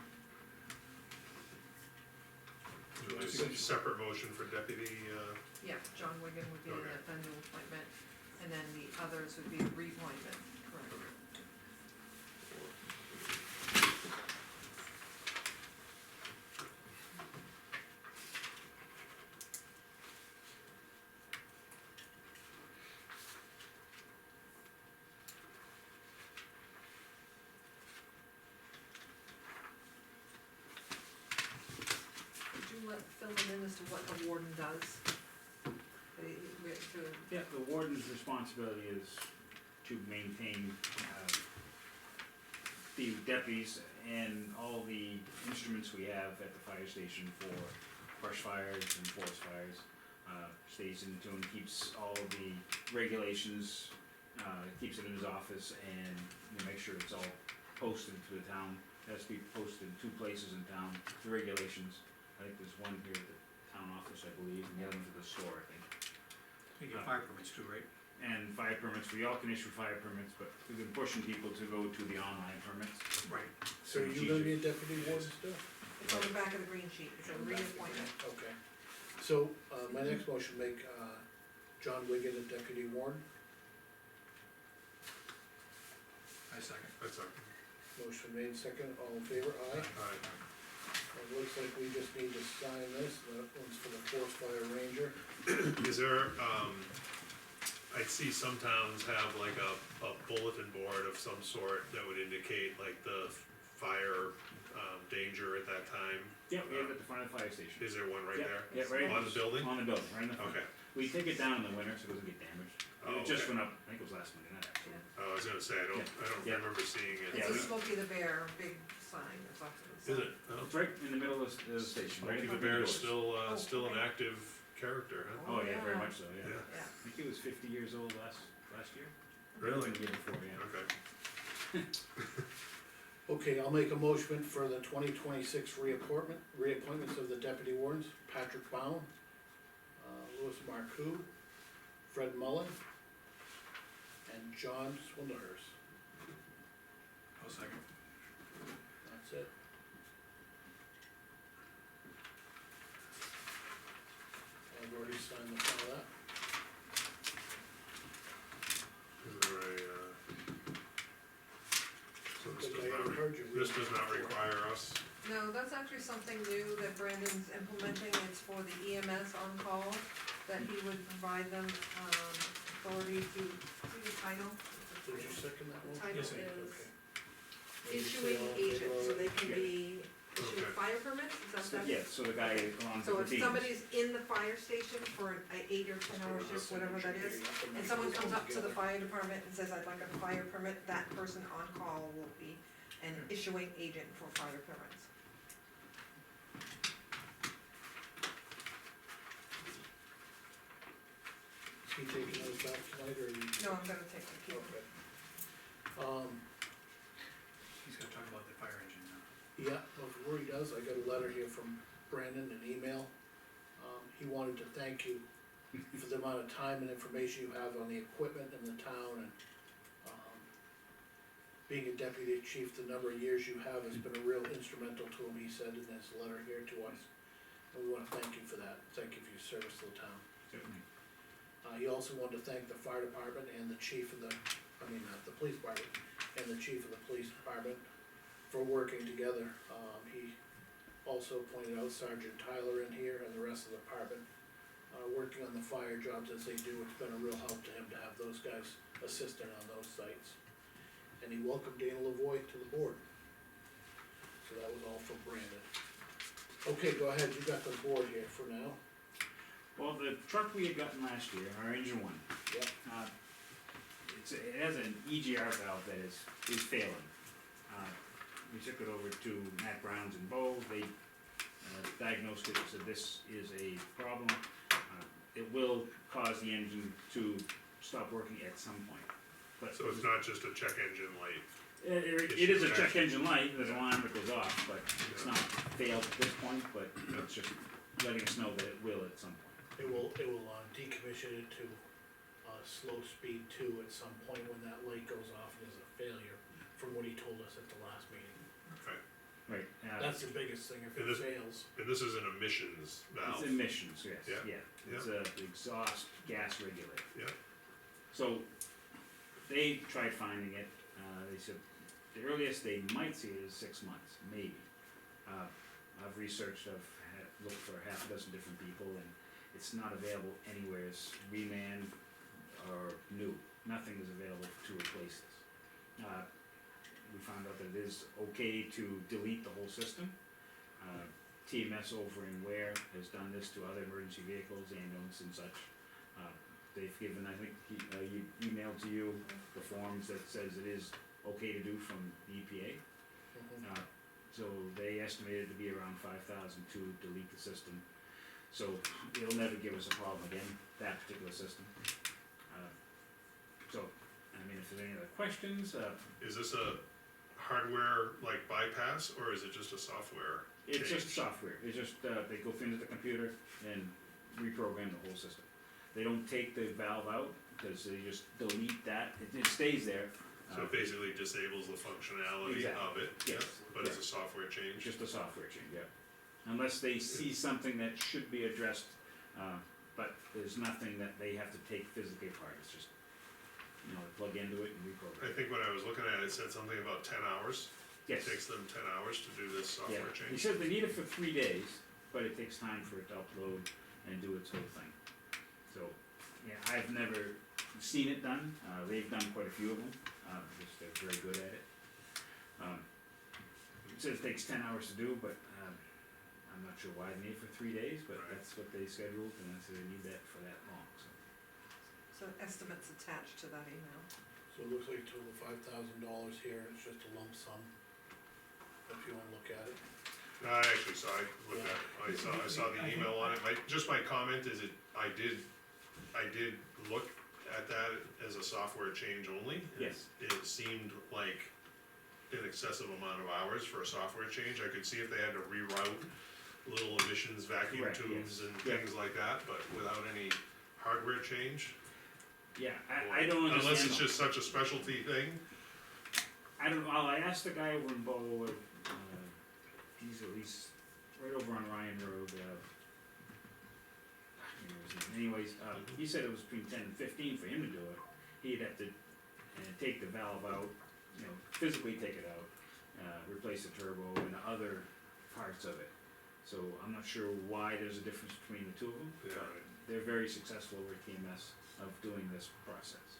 so it's a separate motion for deputy, yeah, John Wigan would be Okay. the new appointment, and then the others would be reappointment, correct? Could you fill them in as to what the warden does? Yeah, the warden's responsibility is to maintain, the deputies and all the instruments we have at the fire station for brush fires and forest fires. Stays in tune, keeps all of the regulations, keeps it in his office, and make sure it's all posted to the town. It has to be posted in 2 places in town, the regulations. I think there's one here at the town office, I believe, and the other one's at the store, I think. You get fire permits too, right? And fire permits, we all can issue fire permits, but we've been pushing people to go to the online permits. Right. So are you gonna be a deputy warden still? It's on the back of the green sheet, it's a reappointment. Okay. So, my next motion, make, John Wigan a deputy warden. I second. that's a, Motion made, second, all in favor, aye? alright, It looks like we just need to sign this, that one's for the forest fire ranger. is there, I see some towns have like a bulletin board of some sort that would indicate like the fire, danger at that time. Yeah, we have it at the front of the fire station. Is there one right Yeah, there? Yeah, right. On the building? On the building, right in the front. Okay, We take it down in the winter so it doesn't get damaged. Oh, It just okay. went up, I think it was last Monday night, actually. I was gonna say, I don't Yeah. remember seeing it. Yeah, It's a we- Smokey the Bear, big sign or something. Is it? Oh. It's right in the middle of the station, right Smokey in the front of Bear the is doors. still an okay. active character, huh? Oh, yeah, very Yeah. much so, yeah. Yeah. Yeah, I think he was 50 years old last year. Really? The year before, yeah. Okay, Okay, I'll make a motion for the 2026 reappointments of the deputy wardens, Patrick Bound, Louis Marcoux, Fred Mullen, and John Swindlehurst. I'll second. That's it. I've already signed the front of that. is there a, so I think I haven't heard you. this does not require us, no, that's actually something new that Brandon's implementing, it's for the EMS on-call, that he would provide them, authority to, see the title? Did you second that one? Title Yes, I did. is Okay. Maybe say issuing all in favor agent, of so it? they can Yeah. be issuing Okay. fire permits, is that So, that? yeah, so the guy on So the if beams. somebody's in the fire station for an 8 or 10 hour shift, whatever that is, and someone comes up to the fire department and says, I'd like a fire permit, that person on call will be an issuing agent for fire permits. Is he taking those back tonight, or you? No, I'm gonna take the key. Okay. He's gonna talk about the fire engine now. Yeah, before he does, I got a letter here from Brandon, an email. He wanted to thank you for the amount of time and information you have on the equipment in the town, and, being a deputy chief, the number of years you have has been a real instrumental to him, he said in his letter here to us. And we wanna thank you for that, thank you for your service to the town. Certainly. He also wanted to thank the fire department and the chief of the police department, and the chief of the police department for working together. He also pointed out Sergeant Tyler in here and the rest of the department, working on the fire jobs as they do, it's been a real help to him to have those guys assisting on those sites. And he welcomed Dana Lavoy to the board. So that was all from Brandon. Okay, go ahead, you got the board here for now. Well, the truck we had gotten last year, our engine one, Yep. it has an EGR valve that is failing. We took it over to Matt Brown's in Bow, they diagnosed it, said this is a problem. It will cause the engine to stop working at some point. But So it's not just a check engine light. it is a check engine light, there's an alarm that goes off, but it's not failed at this point, but it's just letting us know that it will at some point. It will decommission it to, slow speed two at some point when that light goes off and there's a failure, from what he told us at the last meeting. Okay. Right. That's the biggest thing, if it fails. And this is an emissions valve. It's emissions, yes, Yeah. yeah, it's a exhaust gas regulator. Yeah. So, they tried finding it, they said, the earliest they might see it is 6 months, maybe. I've researched, looked for half a dozen different people, and it's not available anywhere as reman or new, nothing is available to replace this. We found out that it is okay to delete the whole system. TMS over in Ware has done this to other emergency vehicles, ambulance and such. They've given, I think, you emailed to you the forms that says it is okay to do from the EPA. So they estimated it to be around 5,000 to delete the system. So it'll never give us a problem again, that particular system. So, I mean, if there's any other questions, Is this a hardware like bypass, or is it just a software it's just change? software, it's just, they go into the computer and reprogram the whole system. They don't take the valve out, because they just delete that, it stays there. So it basically disables the functionality Exactly. of it? Yes, But it's a software change? Just a software change, yeah. Unless they see something that should be addressed, but there's nothing that they have to take physically apart, it's just, plug into it and I reprogram. think when I was looking at it, it said something about 10 hours. Yes, It takes them 10 hours to do this yeah, software he change. said they need it for 3 days, but it takes time for it to upload and do its whole thing. So, yeah, I've never seen it done, they've done quite a few of them, just they're very good at it. It says it takes 10 hours to do, but, I'm not sure why they need it for 3 days, but Right. that's what they scheduled, and that's they need that for that long, so. So estimates attached to that email. So it looks like a total of $5,000 here, and it's just a lump sum, if you wanna look at it. No, I actually saw, I saw the email on it, my comment is I did look at that as a software change only. Yes. It seemed like an excessive amount of hours for a software change. I could see if they had to reroute little emissions vacuum Correct, tubes yes. and Yeah. things like that, but without any hardware change. Yeah, I don't understand. Unless it's though. just such a specialty thing. I don't know, I asked the guy over in Bow, he's right over on Ryan Road, I can't remember his name. Anyways, he said it was between 10 and 15 for him to do it. He'd have to, take the valve out, physically take it out, replace the turbo and other parts of it. So I'm not sure why there's a difference between the two of them. Yeah. but They're very successful over at TMS of doing this process.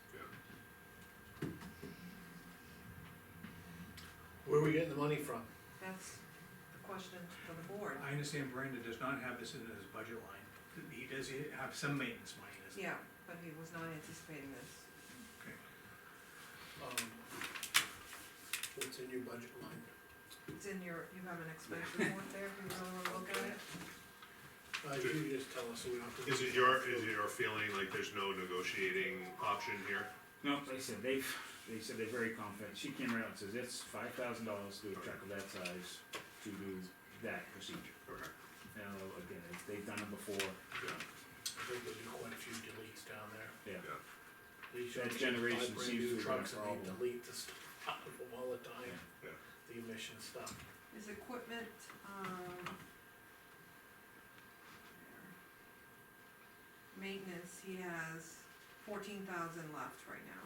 Where are we getting the money from? That's the question for the board. I understand Brandon does not have this in his budget line, he does have some maintenance money in his. Yeah, but he was not anticipating this. What's in your budget line? It's in you have an expense report there, if you really wanna look at it. You just tell us so we don't have to. Is it your feeling like there's no negotiating option here? No, they said they're very confident. She came around and says it's $5,000 to do a truck of that size to do that procedure. Okay. Now, again, they've done it before, Yeah. I think they do quite a few deletes down there. yeah. Yeah. These That are generation brand seems new to have been a trucks and they problem. delete the stuff out of them all the time, Yeah. the emission stuff. His equipment, maintenance, he has 14,000 left right now.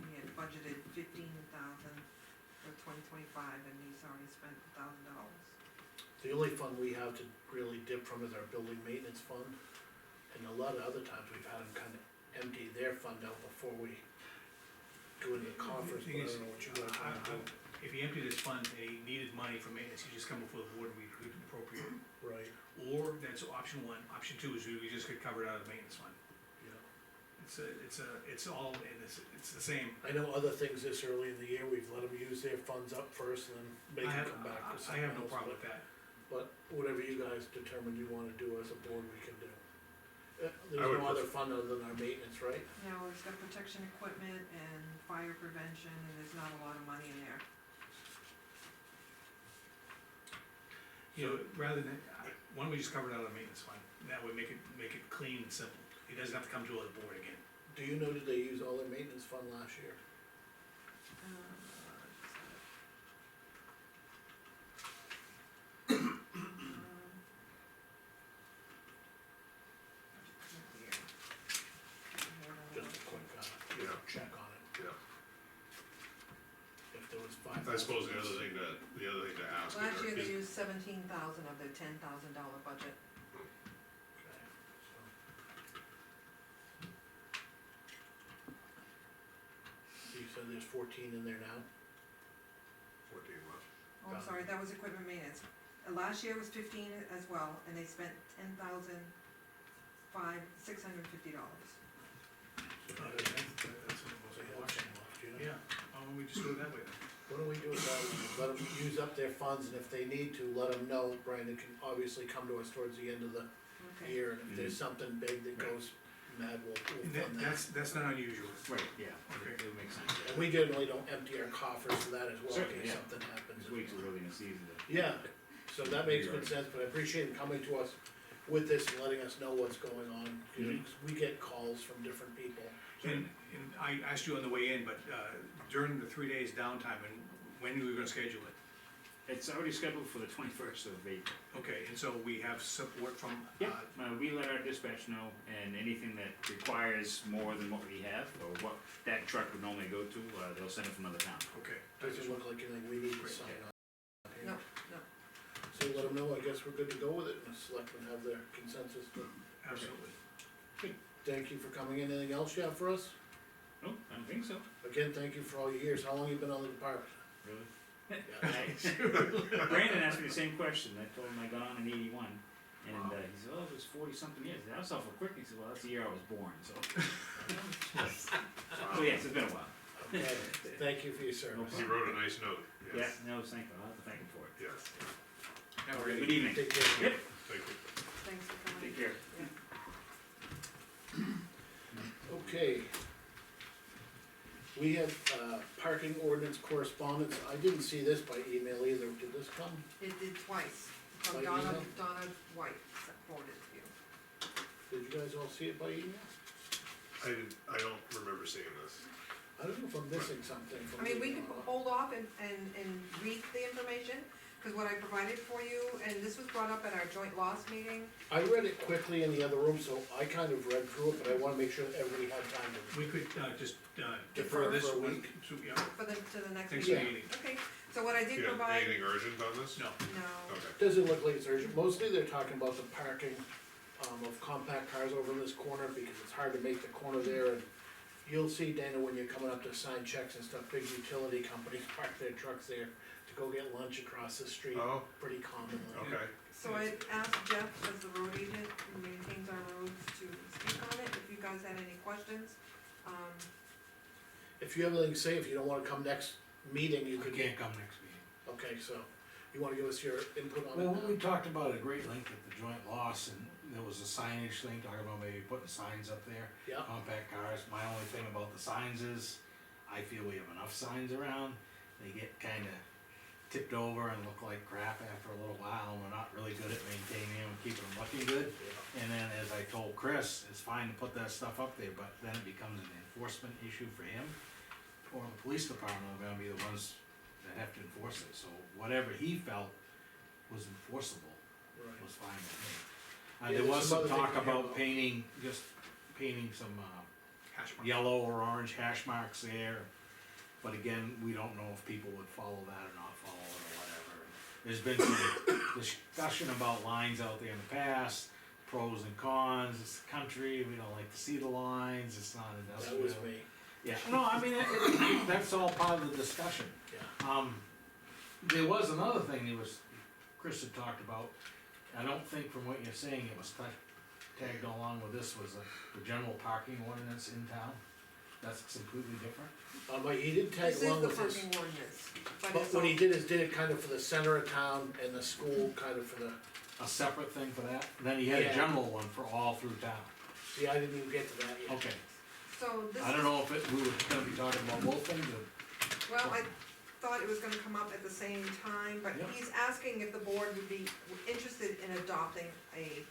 He had budgeted 15,000 for 2025, and he's already spent $1,000. The only fund we have to really dip from is our building maintenance fund. And a lot of other times we've had them kinda empty their fund out before we go into the coffers, but I don't know what you guys wanna do. If he emptied his fund and he needed money for maintenance, he just come before the board and we could appropriate. Right, Or that's option one, option two is we just could cover it out of the maintenance fund. yeah. it's all in this, it's the same. I know other things this early in the year, we've let them use their funds up first and then make I them have, come back to I something have no else, problem with that. but whatever you guys determine you wanna do as a board, we can do. I There's would no other fund other than our maintenance, right? No, it's got protection equipment and fire prevention, and there's not a lot of money in there. You know, rather than, why don't we just cover it out of the maintenance fund, that would make it clean and simple, it doesn't have to come to the board again. Do you know, did they use all their maintenance fund last year? Just a quick, Yeah. check on it, Yeah. if there was five. I suppose the other thing to ask Last year they is, used $17,000 of their $10,000 budget. Okay, so. You said there's 14 in there now? 14 left. Oh, I'm sorry, that was equipment maintenance. Last year was 15 as well, and they spent $10,650. So That's they what have some left, you know? Yeah, why don't we just do it that way then? What do we do with that? Let them use up their funds, and if they need to, let them know. Brandon can obviously come to us towards the end of the Okay. year, and if there's something big that Right. goes mad, we'll And fund that. that's not unusual. Right, yeah, Okay. it would make sense. And we generally don't empty our coffers for that as well, in Certainly, case yeah. something happens. It's way too early in the season to. Yeah, so that makes good sense, but I appreciate him coming to us with this and letting us know what's going on. You know, 'cause we get calls from different people. And I asked you on the way in, but, during the 3 days downtime, and when we were gonna schedule it? It's already scheduled for the 21st of April. Okay, and so we have support from, Yeah, we let our dispatch know, and anything that requires more than what we have, or what that truck would normally go to, they'll send it from another town. okay. Doesn't look like anything we need to sign on. here. No, no. So let them know, I guess we're good to go with it, and the selectmen have their consensus to. Absolutely. Thank you for coming in. Anything else you have for us? Oh, I don't think so, Again, thank you for all your years. How long you been on the department? really. Yeah. Brandon asked me the same question, I told him I got on in 81, and, he said, oh, it was 40-something years, that was awful quick, he said, well, that's the year I was born, so. Oh, yes, it's been a while. Okay, thank you for your service. He wrote a nice note, Yeah, yes, no, thank you, I'll have to thank him for it. yes, Have a Okay, Good evening. Take care. Yep. thank you. Thanks for coming. Take care. Okay. We have, parking ordinance correspondence. I didn't see this by email either. Did this come? It did twice, from By Donna email? White forwarded to you. Did you guys all see it by email? I don't remember seeing this. I don't know if I'm missing something from I mean, we email can or not. hold off and read the information, cause what I provided for you, and this was brought up at our joint loss meeting. I read it quickly in the other room, so I kind of read through it, but I wanna make sure that everybody had time to. We could, just, Defer defer this for a one week. to, yeah, To the next next meeting. meeting. Okay, so what I Do did you have provide, anything urgent on this? No, no, Okay, Doesn't look like it's urgent. Mostly they're talking about the parking, of compact cars over in this corner, because it's hard to make the corner there, and you'll see, Dana, when you're coming up to sign checks and stuff, big utility companies park their trucks there to go get lunch across the street, oh, pretty commonly. okay, so I asked Jeff, as the road agent, who maintains our roads, to speak on it, if you guys had any questions. If you have anything to say, if you don't wanna come next meeting, you I could. can't come next meeting. Okay, so, you wanna give us your input on it Well, we now? talked about it at great length at the joint loss, and there was a signage thing, talking about maybe putting signs up there, Yeah, compact cars. My only thing about the signs is, I feel we have enough signs around. They get kinda tipped over and look like crap after a little while, and we're not really good at maintaining them and keeping them looking good. yeah, And then, as I told Chris, it's fine to put that stuff up there, but then it becomes an enforcement issue for him, or the police department are gonna be the ones that have to enforce it, so whatever he felt was enforceable right. was fine with me. Yeah, There there's was some some other talk things in here about about- painting, just painting some, hash mark. yellow or orange hash marks there, but again, we don't know if people would follow that or not follow it or whatever. There's been some discussion about lines out there in the past, pros and cons, it's the country, we don't like to see the lines, it's not That industrial. was me, Yeah, no, I mean, that's all part of the discussion. yeah. There was another thing Chris had talked about, I don't think from what you're saying it was tagged along with this was the general parking ordinance in town. That's completely different. But he did tag This is along the with his, parking ordinance, but but it's what he all, did is did it kind of for the center of town and the school, kind of for the, A separate thing for that, then he had Yeah. a general one for all through town. see, I didn't even get to that yet. Okay, so this I don't is, know if we were gonna be talking about both things, or, well, I thought it was gonna come up at the same time, but Yeah. he's asking if the board would be interested in adopting a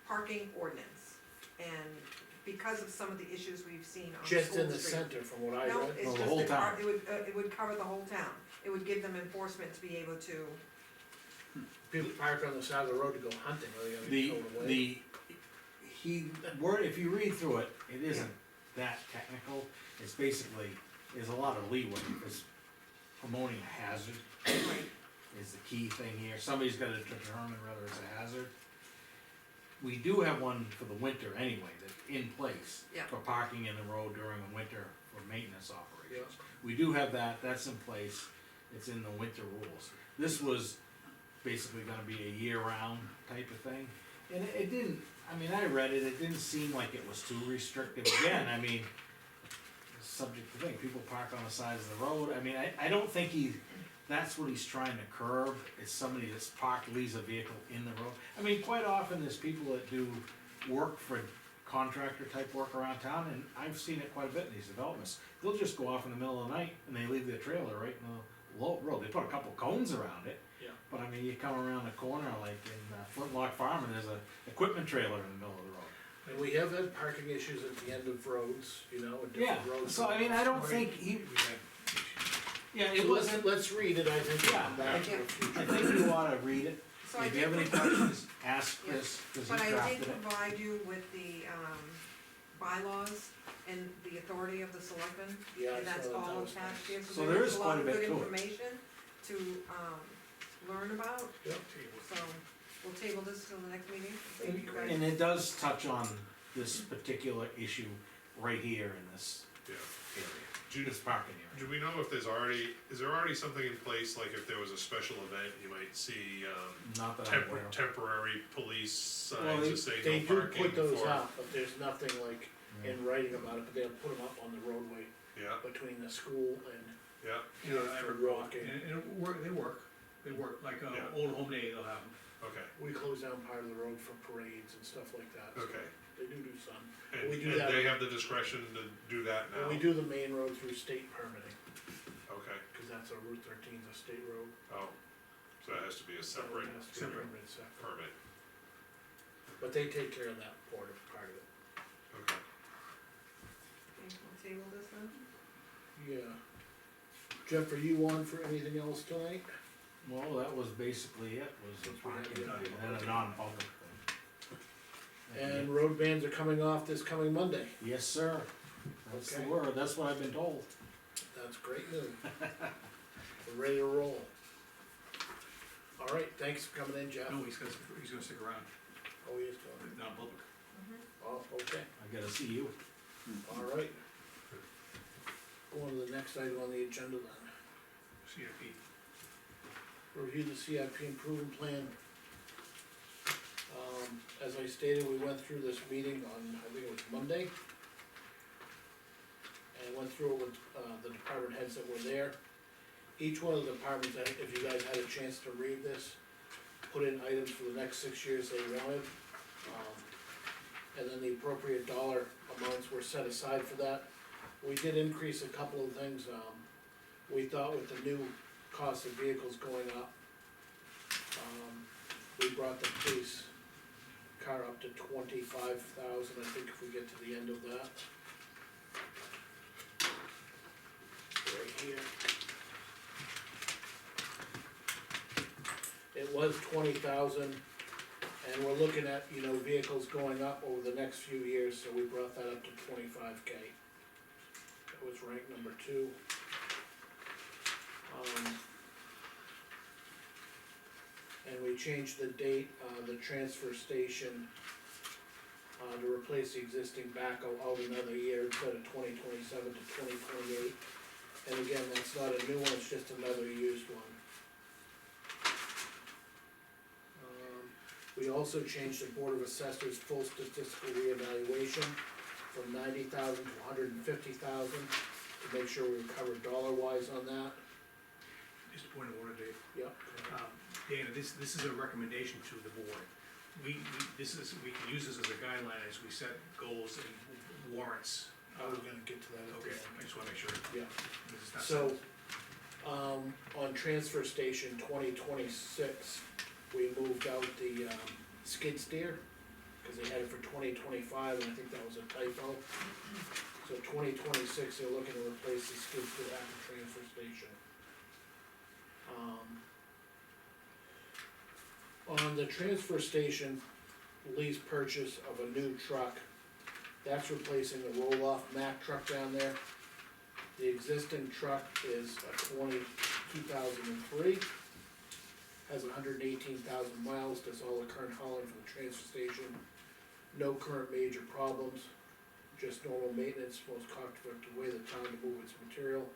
parking ordinance. And because of some of the issues we've seen on School Street. Just in the center, from what I No, read. it's No, the just whole the town. it would cover the whole town. It would give them enforcement to be able to, People park on the side of the road to go hunting, or they gotta be the, towed away. word, if you read through it, it isn't that technical. It's basically, there's a lot of leeway, because promoting a hazard right, is the key thing here. Somebody's gotta determine whether it's a hazard. We do have one for the winter anyway, that's in place. Yeah. For parking in the road during the winter for maintenance operations. Yeah. We do have that, that's in place, it's in the winter rules. This was basically gonna be a year-round type of thing. And it didn't, I mean, I read it, it didn't seem like it was too restrictive. Again, I mean, it's subject to thing, people park on the sides of the road, I mean, I don't think that's what he's trying to curb, is somebody that's parked, leaves a vehicle in the road. I mean, quite often there's people that do work for contractor type work around town, and I've seen it quite a bit in these developments. They'll just go off in the middle of the night and they leave their trailer right in the road, they put a couple cones around it. Yeah. But I mean, you come around the corner like in Flintlock Farm and there's a equipment trailer in the middle of the road. And we have had parking issues at the end of roads, you know, at Yeah, different roads. so I mean, I don't think he, yeah, it So wasn't, let's read it, I think, and Yeah. come back to Yeah. the I future. think you ought to read it. so I If you have any did, questions, ask Yeah. Chris, cause he but I drafted did it. provide you with the, bylaws and the authority of the selectmen. Yeah, I And that's saw that, that all was attached nice. here, So so there there's is a lot quite a of bit good to it. information to, learn about, Yep. so we'll table this till the next meeting. See if you guys- And it does touch on this particular issue right here in this Yeah. area, this parking area. Do we know if is there already something in place, like if there was a special event, you might see, Not that I'm aware of. temporary police Well, signs that say They no do parking put those for. up, but there's nothing like in writing about it, but they'll put them up on the roadway Yeah, between the school and, yeah, You know, for every road, walking. and they work, like, Yeah. Old Home Day, they'll have them. okay, we close down part of the road for parades and stuff like that. so okay. They do some. And, We do and that. they have the discretion to do that now? And we do the main road through state permitting, Okay, cause that's a Route 13's a state road. oh, so that has to be a so it separate has to be separate. permitted separate. permit, But they take care of that part of it. okay. Okay, we'll table this then? Yeah. Jeff, are you on for anything else tonight? Well, that was basically it, was the Since we had parking the- and a non-public thing. And road bans are coming off this coming Monday. Yes, sir, that's the Okay. word, that's what I've been told. That's great news. We're ready to roll. Alright, thanks for coming in, Jeff. No, he's gonna stick around, Oh, he is going. non-public. Oh, okay, I gotta see you. alright. Go on to the next item on the agenda then. CIP. Review the CIP improvement plan. As I stated, we went through this meeting on, I think it was Monday. And went through it with, the department heads that were there. Each one of the departments, if you guys had a chance to read this, put in items for the next 6 years they wanted. And then the appropriate dollar amounts were set aside for that. We did increase a couple of things, we thought with the new cost of vehicles going up, we brought the police car up to 25,000, I think if we get to the end of that. Right here. It was 20,000, and we're looking at, you know, vehicles going up over the next few years, so we brought that up to 25K. That was rank number 2. And we changed the date, the transfer station, to replace the existing backhoe out another year, instead of 2027 to 2028. And again, that's not a new one, it's just another used one. We also changed the Board of Assessors full statistical reevaluation from 90,000 to 150,000, to make sure we were covered dollar-wise on that. Just a point of order, Dave. Yep. Dana, this is a recommendation to the board. We can use this as a guideline as we set goals and warrants. I was gonna get to that at the Okay, end. I just wanna make sure. Yeah. this is not- So, on transfer station 2026, we moved out the, skid steer, cause they had it for 2025, and I think that was a typo. So 2026, they're looking to replace the skid steer at the transfer station. On the transfer station lease purchase of a new truck, that's replacing the roll-off Mack truck down there. The existing truck is a 2003, has 118,000 miles, does all the current hauling for the transfer station. No current major problems, just normal maintenance, most cost-effective way of the town to move its material.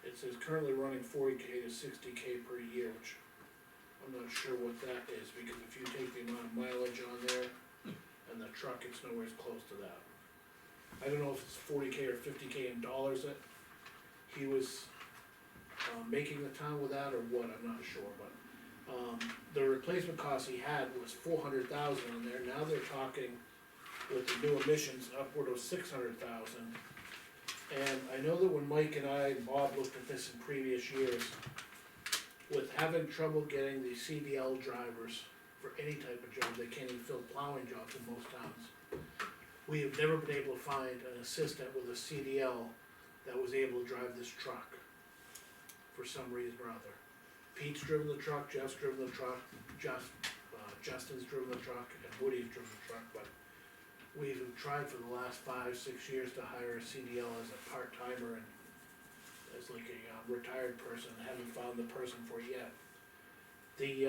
It says currently running 40K to 60K per year, which I'm not sure what that is, because if you take the amount of mileage on there and the truck, it's nowhere close to that. I don't know if it's 40K or 50K in dollars that he was, making the town with that or what, I'm not sure, but, the replacement cost he had was 400,000 on there, now they're talking with the new emissions upward of 600,000. And I know that when Mike and I and Bob looked at this in previous years, with having trouble getting the CDL drivers for any type of job, they can't even fill plowing jobs in most towns. We have never been able to find an assistant with a CDL that was able to drive this truck, for some reason or other. Pete's driven the truck, Jeff's driven the truck, Justin's driven the truck, and Woody's driven the truck, but we've tried for the last 5-6 years to hire a CDL as a part-timer and as like a retired person, haven't found the person for it yet. The,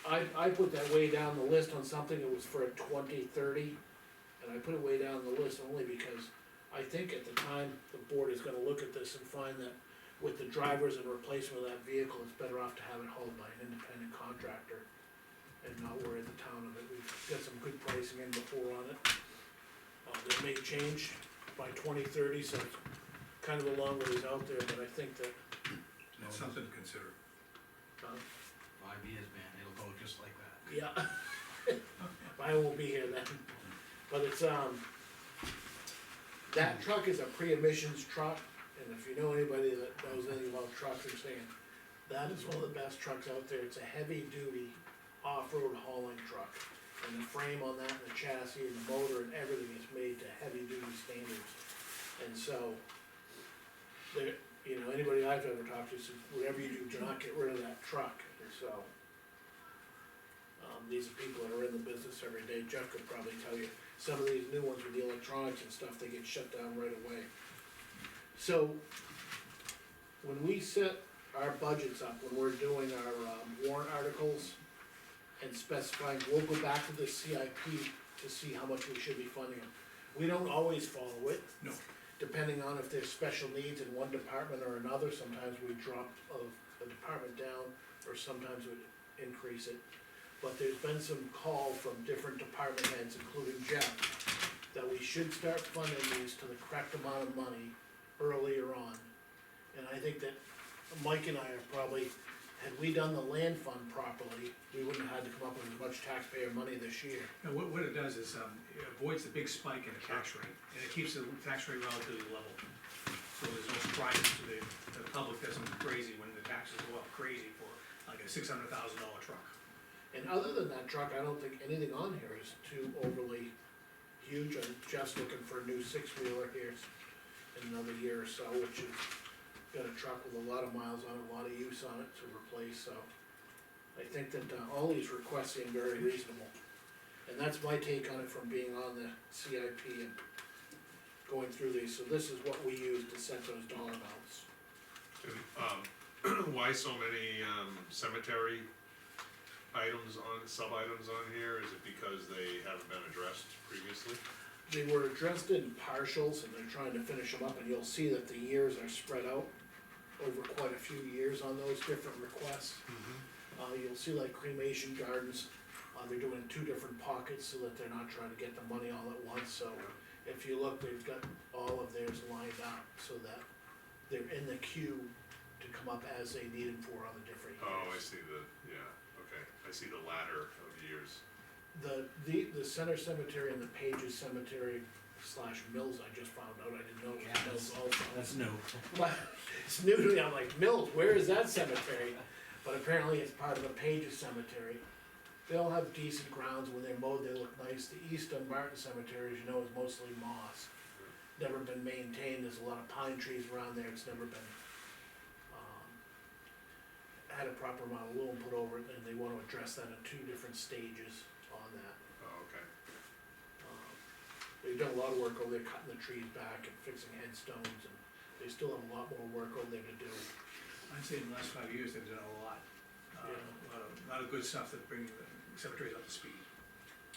I put that way down the list on something that was for a 2030, and I put it way down the list only because I think at the time, the board is gonna look at this and find that with the drivers and replacement of that vehicle, it's better off to have it hauled by an independent contractor and not worry the town of it. We've got some good pricing in before on it. That may change by 2030, so it's kind of a long ways out there, but I think that, That's something to consider. 5 years, man, it'll go just like that. yeah. I won't be here then, but it's, that truck is a pre-emissions truck, and if you know anybody that knows anything about trucks, they're saying, that is one of the best trucks out there, it's a heavy-duty off-road hauling truck. And the frame on that, and the chassis, and the motor, and everything is made to heavy-duty standards. And so, there, you know, anybody I've ever talked to says, whatever you do not get rid of that truck, and so. These are people that are in the business every day, Jeff could probably tell you, some of these new ones with the electronics and stuff, they get shut down right away. So, when we set our budgets up, when we're doing our warrant articles and specifying, we'll go back to the CIP to see how much we should be funding them. We don't always follow it. No. Depending on if there's special needs in one department or another, sometimes we drop a department down, or sometimes we increase it. But there's been some call from different department heads, including Jeff, that we should start funding these to the correct amount of money earlier on. And I think that Mike and I are probably, had we done the land fund properly, we wouldn't have had to come up with as much taxpayer money this year. Now, what it does is, it avoids the big spike in the tax rate, and it keeps the tax rate relatively level. So there's no surprises to the public doesn't go crazy when the taxes go up crazy for like a $600,000 truck. And other than that truck, I don't think anything on here is too overly huge. I'm just looking for a new 6-wheeler here in another year or so, which is got a truck with a lot of miles on it, a lot of use on it to replace, so. I think that, all these requests seem very reasonable. And that's my take on it from being on the CIP and going through these, so this is what we use to set those dollar amounts. Why so many, cemetery items sub-items on here? Is it because they haven't been addressed previously? They were addressed in partials and they're trying to finish them up, and you'll see that the years are spread out over quite a few years on those different requests. You'll see like cremation gardens, they're doing two different pockets so that they're not trying to get the money all at once, so. If you look, they've got all of theirs lined up so that they're in the queue to come up as they need them for on the different years. Oh, I see okay, I see the ladder of years. The center cemetery and the Pages Cemetery slash Mills, I just found out, I didn't know it was Mills also. That's new. But it's new to me, I'm like, Mills, where is that cemetery? But apparently it's part of the Pages Cemetery. They all have decent grounds, when they're mowed, they look nice. The East Dunbarton Cemetery, as you know, is mostly moss. Never been maintained, there's a lot of pine trees around there, it's never been, had a proper amount of loam put over it, and they wanna address that in two different stages on that. Oh, okay. They've done a lot of work over there, cutting the trees back and fixing headstones, and they still have a lot more work over there to do. I'd say in the last 5 years, they've done a lot. Yeah. A lot of good stuff that bring the cemeteries up to speed.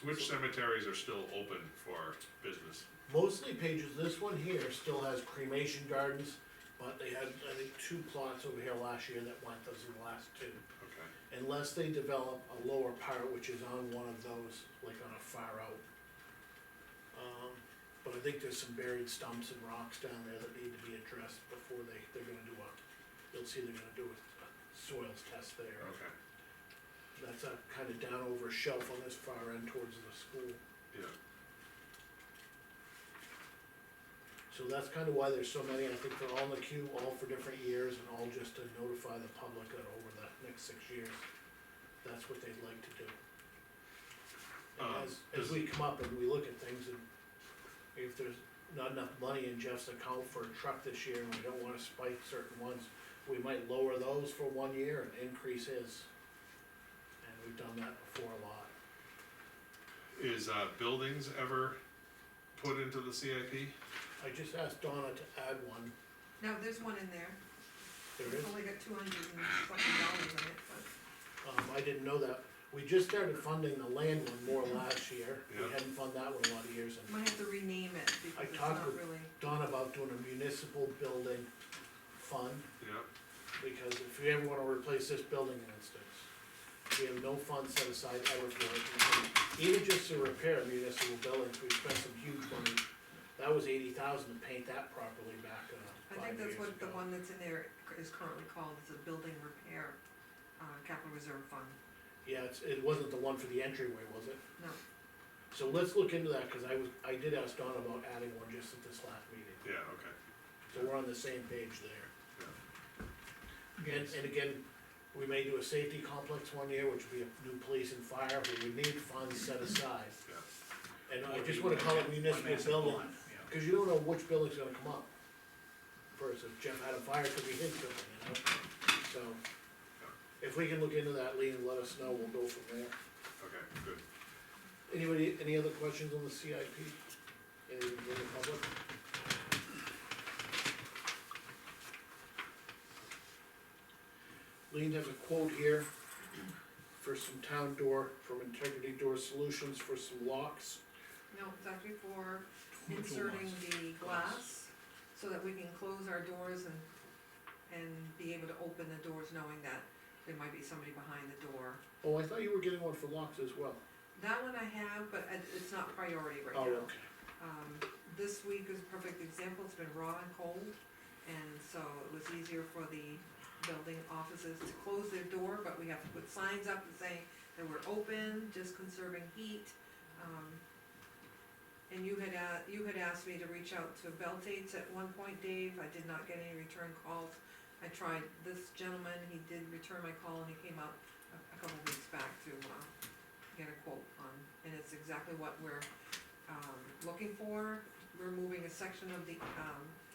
Which cemeteries are still open for business? Mostly Pages, this one here still has cremation gardens, but they had, I think, 2 plots over here last year that went, those are the last 2. Okay, Unless they develop a lower part, which is on one of those, like on a far out. But I think there's some buried stumps and rocks down there that need to be addressed before they're gonna do you'll see they're gonna do a soils test there. okay, That's kinda down over a shelf on this far end towards the school. yeah, So that's kinda why there's so many, I think they're all in the queue, all for different years, and all just to notify the public that over the next 6 years, that's what they'd like to do. And as does- we come up and we look at things, and if there's not enough money in Jeff's account for a truck this year, and we don't wanna spike certain ones, we might lower those for 1 year and increase his. And we've done that before a lot. is, buildings ever put into the CIP? I just asked Donna to add one, Now, there's one in there, there it's is, only got $200 and something in it, but. I didn't know that. We just started funding the land one more last year, we Yeah. hadn't funded that one a lot of years, and Might have to rename it I because it's talked not with- really, Donna about doing a municipal building fund, Yeah, because if you ever wanna replace this building, for instance, we have no funds set aside ever for it. Even just to repair municipal buildings, we spent some huge money, that was 80,000 to paint that properly back, I 5 think that's years what the ago. one that's in there is currently called, it's a building repair, capital reserve fund, Yeah, it wasn't the one for the entryway, was it? no. So let's look into that, cause I did ask Donna about adding one just at this last meeting, yeah, okay, so we're on the same page there. Again, And again, we may do a safety complex one year, which would be a new police and fire, we would need funds set aside. yeah, And I just wanna call it municipal massive building, bond, yeah. cause you don't know which building's gonna come up. First, if Jeff had a fire, it could be his building, you know, so. If we can look into that, Lean, and let us know, we'll go from there. okay, good. Anybody, any other questions on the CIP? Anything from the public? Lean has a quote here for some town door, from Integrity Door Solutions for some locks. No, it's actually for Two inserting locks. the glass, so that we can close our doors and be able to open the doors knowing that there might be somebody behind the door. Oh, I thought you were getting one for locks as well. That one I have, but it's not priority right Oh, now. okay. This week is a perfect example, it's been raw and cold, and so it was easier for the building offices to close their door, but we have to put signs up to say that we're open, just conserving heat. And you had asked me to reach out to Beltates at one point, Dave, I did not get any return calls. I tried this gentleman, he did return my call, and he came out a couple weeks back to, get a quote on, and it's exactly what we're, looking for. We're moving a section of the,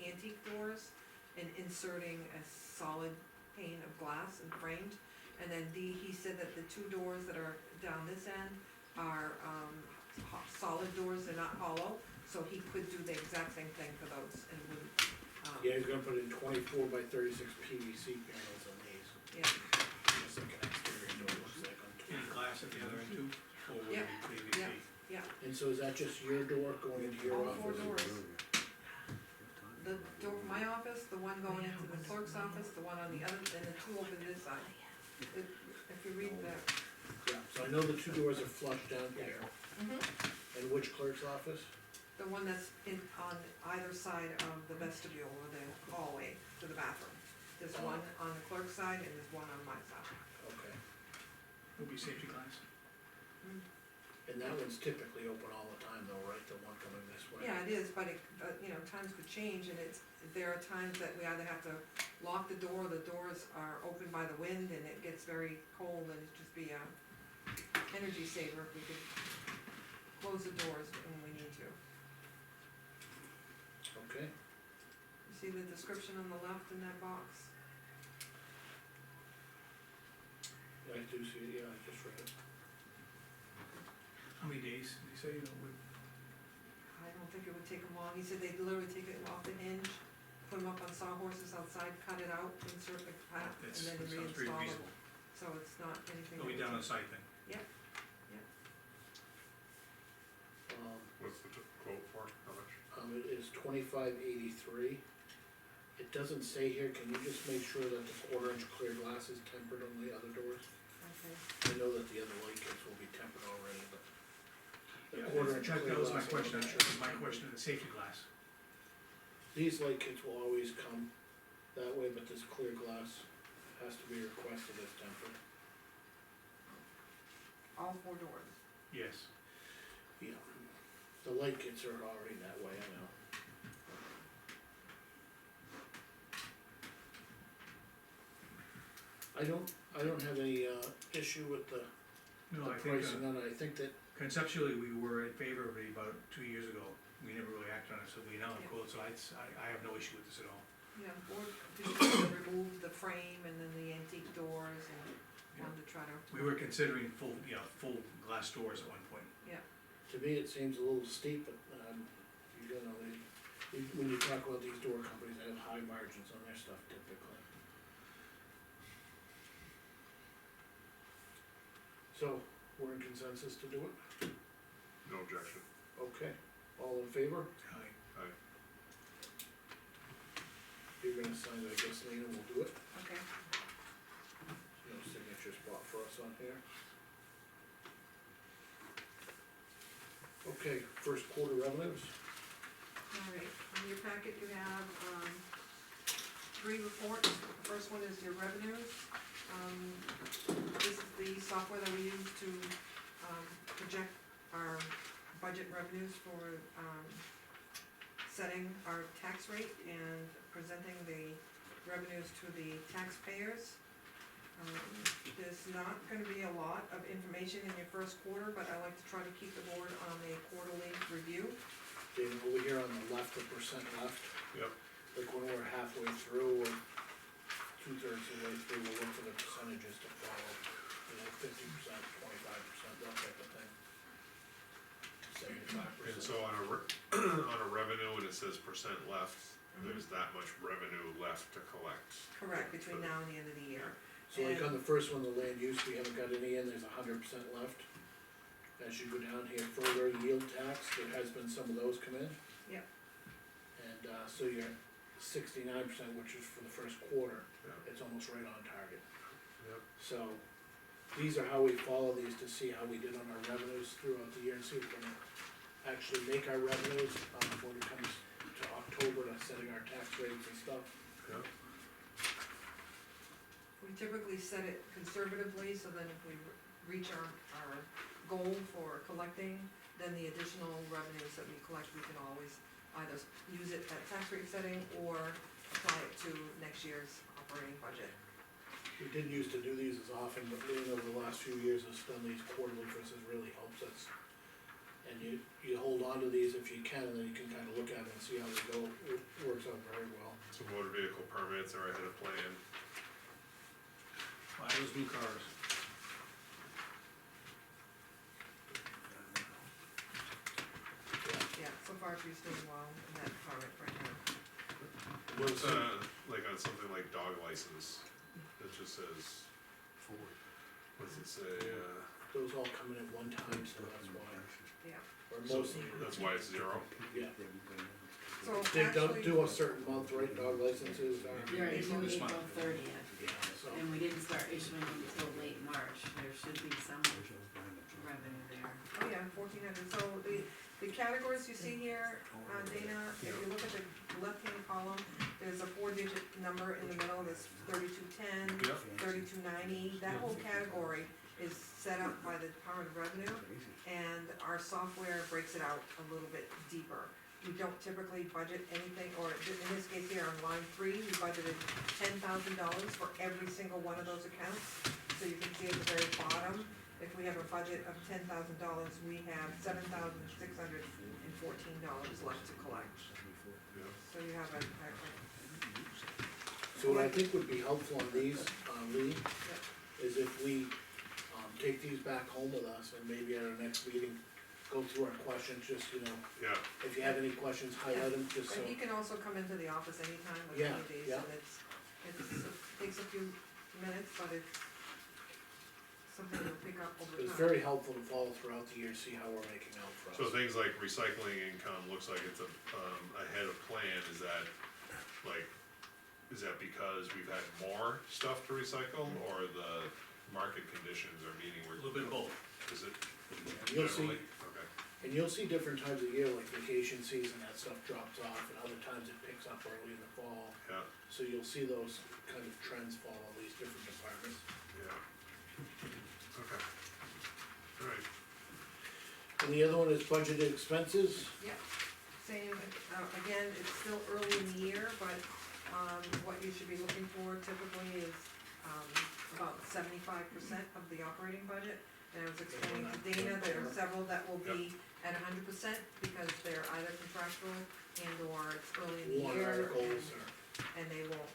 antique doors and inserting a solid pane of glass and framed. And then he said that the 2 doors that are down this end are, solid doors, they're not hollow, so he could do the exact same thing for those and wouldn't, Yeah, he's gonna put in 24 by 36 PVC panels on these. yeah. Just like an exterior door looks like on Any top. glass at the other end too, or would it be PVC? And so is that just your door going into your All 4 office? doors. The door from my office, the one going into the clerk's office, the one on the other, and the 2 over this side. If you read the, Yeah, so I know the two doors are flush down here, and which clerk's office? the one that's on either side of the vestibule or the hallway to the bathroom. There's one on the clerk's side and there's one on my side. Okay, Would be safety glass. and that one's typically open all the time though, right, the one coming this way? Yeah, it is, but you know, times could change, and there are times that we either have to lock the doors are open by the wind, and it gets very cold, and it'd just be a energy saver if we could close the doors when we need to. Okay, You see the description on the left in that box? yeah, I do see it, yeah, I just read it. How many days, did he say, I don't think it would take them long, he said they'd literally take it off the hinge, put them up on sawhorses outside, cut it out, insert the path, and that then sounds pretty reinstall it. reasonable. So it's not anything. It'll be that down on would site then. What's the quote for, how much? It is 2583. It doesn't say here, can you just make sure that the 1/4 inch clear glass is tempered on the other doors? take. Okay, I know that the other light kits will be tempered already, but. The Yeah, 1/4 inch that clear was my glass, question, I'm not that was sure. my question, the safety glass. These light kits will always come that way, but this clear glass has to be requested as tempered. all 4 doors. Yes. Yeah, the light kits are already that way, I know. I don't have any, issue with the No, I think pricing on it, I think that, conceptually, we were in favor of it about 2 years ago. We never really acted on it, so we now have Yeah. quotes, so I have no issue with this at all. Yeah, board, just remove the frame and then the antique doors and wanted to try to. We were considering full glass doors at one point. to me, it seems a little steep, but, you know, when you talk about these door companies, they have high margins on their stuff typically. So, we're in consensus to do it? No objection. Okay, all in favor? Aye. You're gonna sign it, I guess, Lena, we'll do it. Okay, No signature spot for us on here. Okay, first 1/4 revenues. alright, in your packet you have, 3 reports, the first one is your revenues. This is the software that we use to, project our budget revenues for, setting our tax rate and presenting the revenues to the taxpayers. There's not gonna be a lot of information in your first 1/4, but I like to try to keep the board on a quarterly review. David, over here on the left, the percent left. Yep. Like when we're halfway through or 2/3 of the way through, we'll look for the percentages to follow. You know, 50%, 25%, that type of thing. 75%. And so on on a revenue, and it says percent left, there's that much revenue left to collect. Correct, between now and the end of the year. So like on the first one, the land use, we haven't got any in, there's 100% left. As you go down here further, yield tax, there has been some of those come in. Yep. And, so you're at 69%, which is for the first 1/4, Yeah. it's almost right on target. Yep. So, these are how we follow these to see how we did on our revenues throughout the year, and see if we're gonna actually make our revenues, when it comes to October, to setting our tax rates and stuff. Yeah. We typically set it conservatively, so then if we reach our goal for collecting, then the additional revenues that we collect, we can always either use it at tax rate setting or apply it to next year's operating budget. We didn't used to do these as often, but Lean over the last few years has done these quarterly for us, it really helps us. And you hold on to these if you can, and then you can kinda look at it and see how they go, it works out very well. So motor vehicle permits are ahead of plan. Buy those new cars. Yeah, so far she's doing well in that department right now. What's, like on something like dog license, it just says, what's it say, Those all come in at one time, so that's why, Yeah, or so mostly, that's why it's 0. yeah. so They don't actually, do a certain month, right, dog licenses are. Right, April April this month. 30th. so. And we didn't start issuing them until late March, there should be some revenue there. Oh, yeah, 1,400, so the categories you see here, Dana, if you look at the left-hand column, there's a 4-digit number in the middle, that's 3210, Yep. 3290, that whole category is set up by the Department of Revenue, and our software breaks it out a little bit deeper. We don't typically budget anything, or in this case here on line 3, we budgeted $10,000 for every single one of those accounts. So you can see at the very bottom, if we have a budget of $10,000, we have $7,614 left to collect. Yeah. So you have So what I think would be helpful on these, Lee, is if we, take these back home with us, and maybe at our next meeting, go through our questions, just, Yeah, if you have any questions, highlight them, just so. and he can also come into the office anytime with Yeah, any of these, yeah. and it takes a few minutes, but it's something you'll pick up over time. It's very helpful to follow throughout the year, see how we're making out for us. so things like recycling income looks like it's ahead of plan, is that because we've had more stuff to recycle, or the market conditions are meaning A we're? little bit of both. Is it And you'll see, generally? Okay, and you'll see different times of year, like vacation season, that stuff drops off, and other times it picks up early in the fall. yeah, So you'll see those kind of trends follow these different departments. yeah. Okay. Alright, And the other one is budgeted expenses. Yep, same, again, it's still early in the year, but, what you should be looking for typically is, about 75% of the operating budget. And I was explaining to Dana, there are several that will be at 100% because they're either contractual and or it's early in the Warrant year. articles, or, And they won't,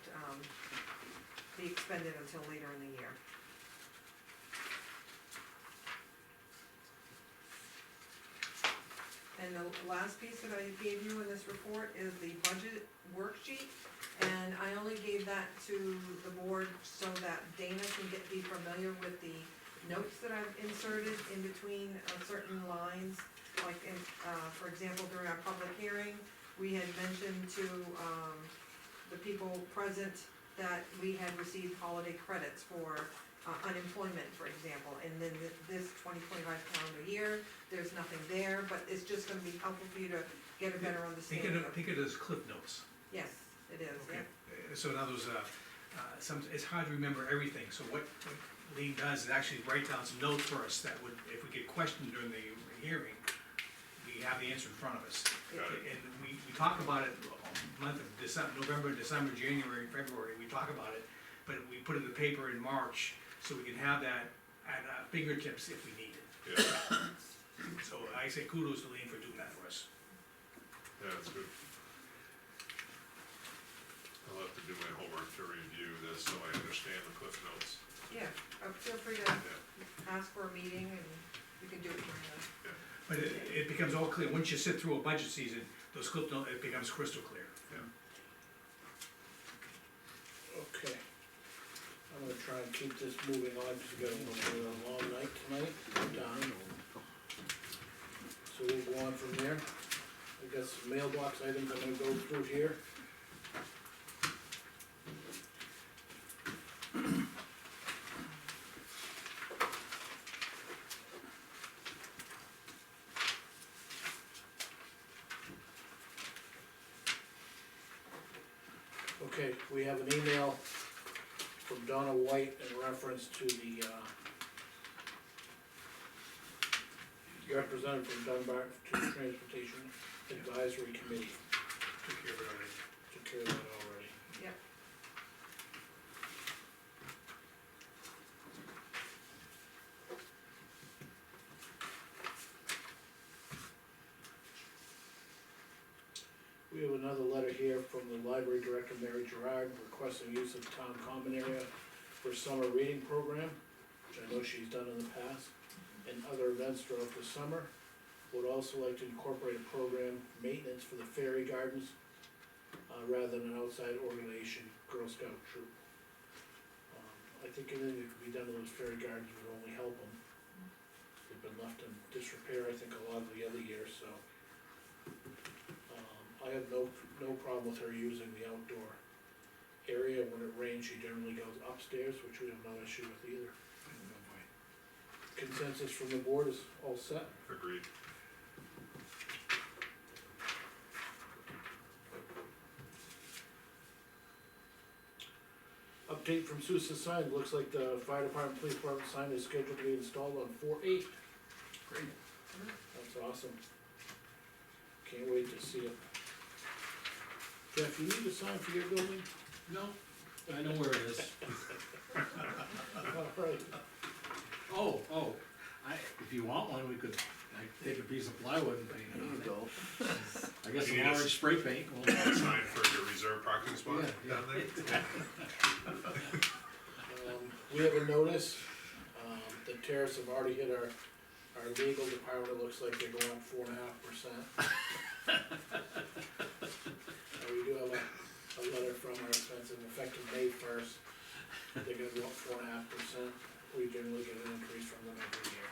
be expended until later in the year. And the last piece that I gave you in this report is the budget worksheet, and I only gave that to the board so that Dana can be familiar with the notes that I've inserted in between certain lines. Like in, for example, during our public hearing, we had mentioned to, the people present that we had received holiday credits for unemployment, for example, and then this 2025 calendar year, there's nothing there, but it's just gonna be helpful for you to get a better understanding of. Think of it as cliff notes. Yes, it is, yeah. So in other words, it's hard to remember everything, so what Lean does is actually write down some notes for us that would, if we get questioned during the hearing, we have the answer in front of us. got it. And we talk about it month of December, November, December, January, February, we talk about it, but we put it in the paper in March, so we can have that at our fingertips if we need it. Yeah, So I say kudos to Lean for doing that for us. yeah, that's good. I'll have to do my homework to review this so I understand the cliff notes. Yeah, feel free to Yeah, ask for a meeting and you can do it during the. But it becomes all clear, once you sit through a budget season, those cliff notes, it becomes crystal clear. yeah. okay. I'm gonna try and keep this moving on, because we got a long night tonight. So we'll go on from there. I got some mailbox items I'm gonna go through here. Okay, we have an email from Donna White in reference to the, representative from Dunbarton to the Transportation Advisory Committee. Took care of it already. Took care of that already. Yep. We have another letter here from the library director, Mary Gerard, requesting use of town common area for summer reading program, which I know she's done in the past, and other events throughout the summer. Would also like to incorporate a program maintenance for the fairy gardens, rather than an outside organization, Girl Scout troop. I think anything that could be done to those fairy gardens would only help them. They've been left in disrepair, I think, a lot of the other years, so. I have no problem with her using the outdoor area, when it rains, she generally goes upstairs, which we have no issue with either. Consensus from the board is all set? Agreed. Update from Sousa sign, looks like the fire department, police department sign is scheduled to be installed on 4/8. Great. That's awesome. Can't wait to see it. Jeff, you need a sign for your building? No, I know where it is. Alright, Oh, if you want one, we could, take a piece of plywood and paint it on it. go. I guess You some need a orange spray paint will. Sign for your reserve parking spot Yeah, down there? we have a notice, the tariffs have already hit our legal department, it looks like they're going up 4.5%. We do have a letter from our expensive, effective May 1st, they're gonna go up 4.5%, we generally get an increase from them every year.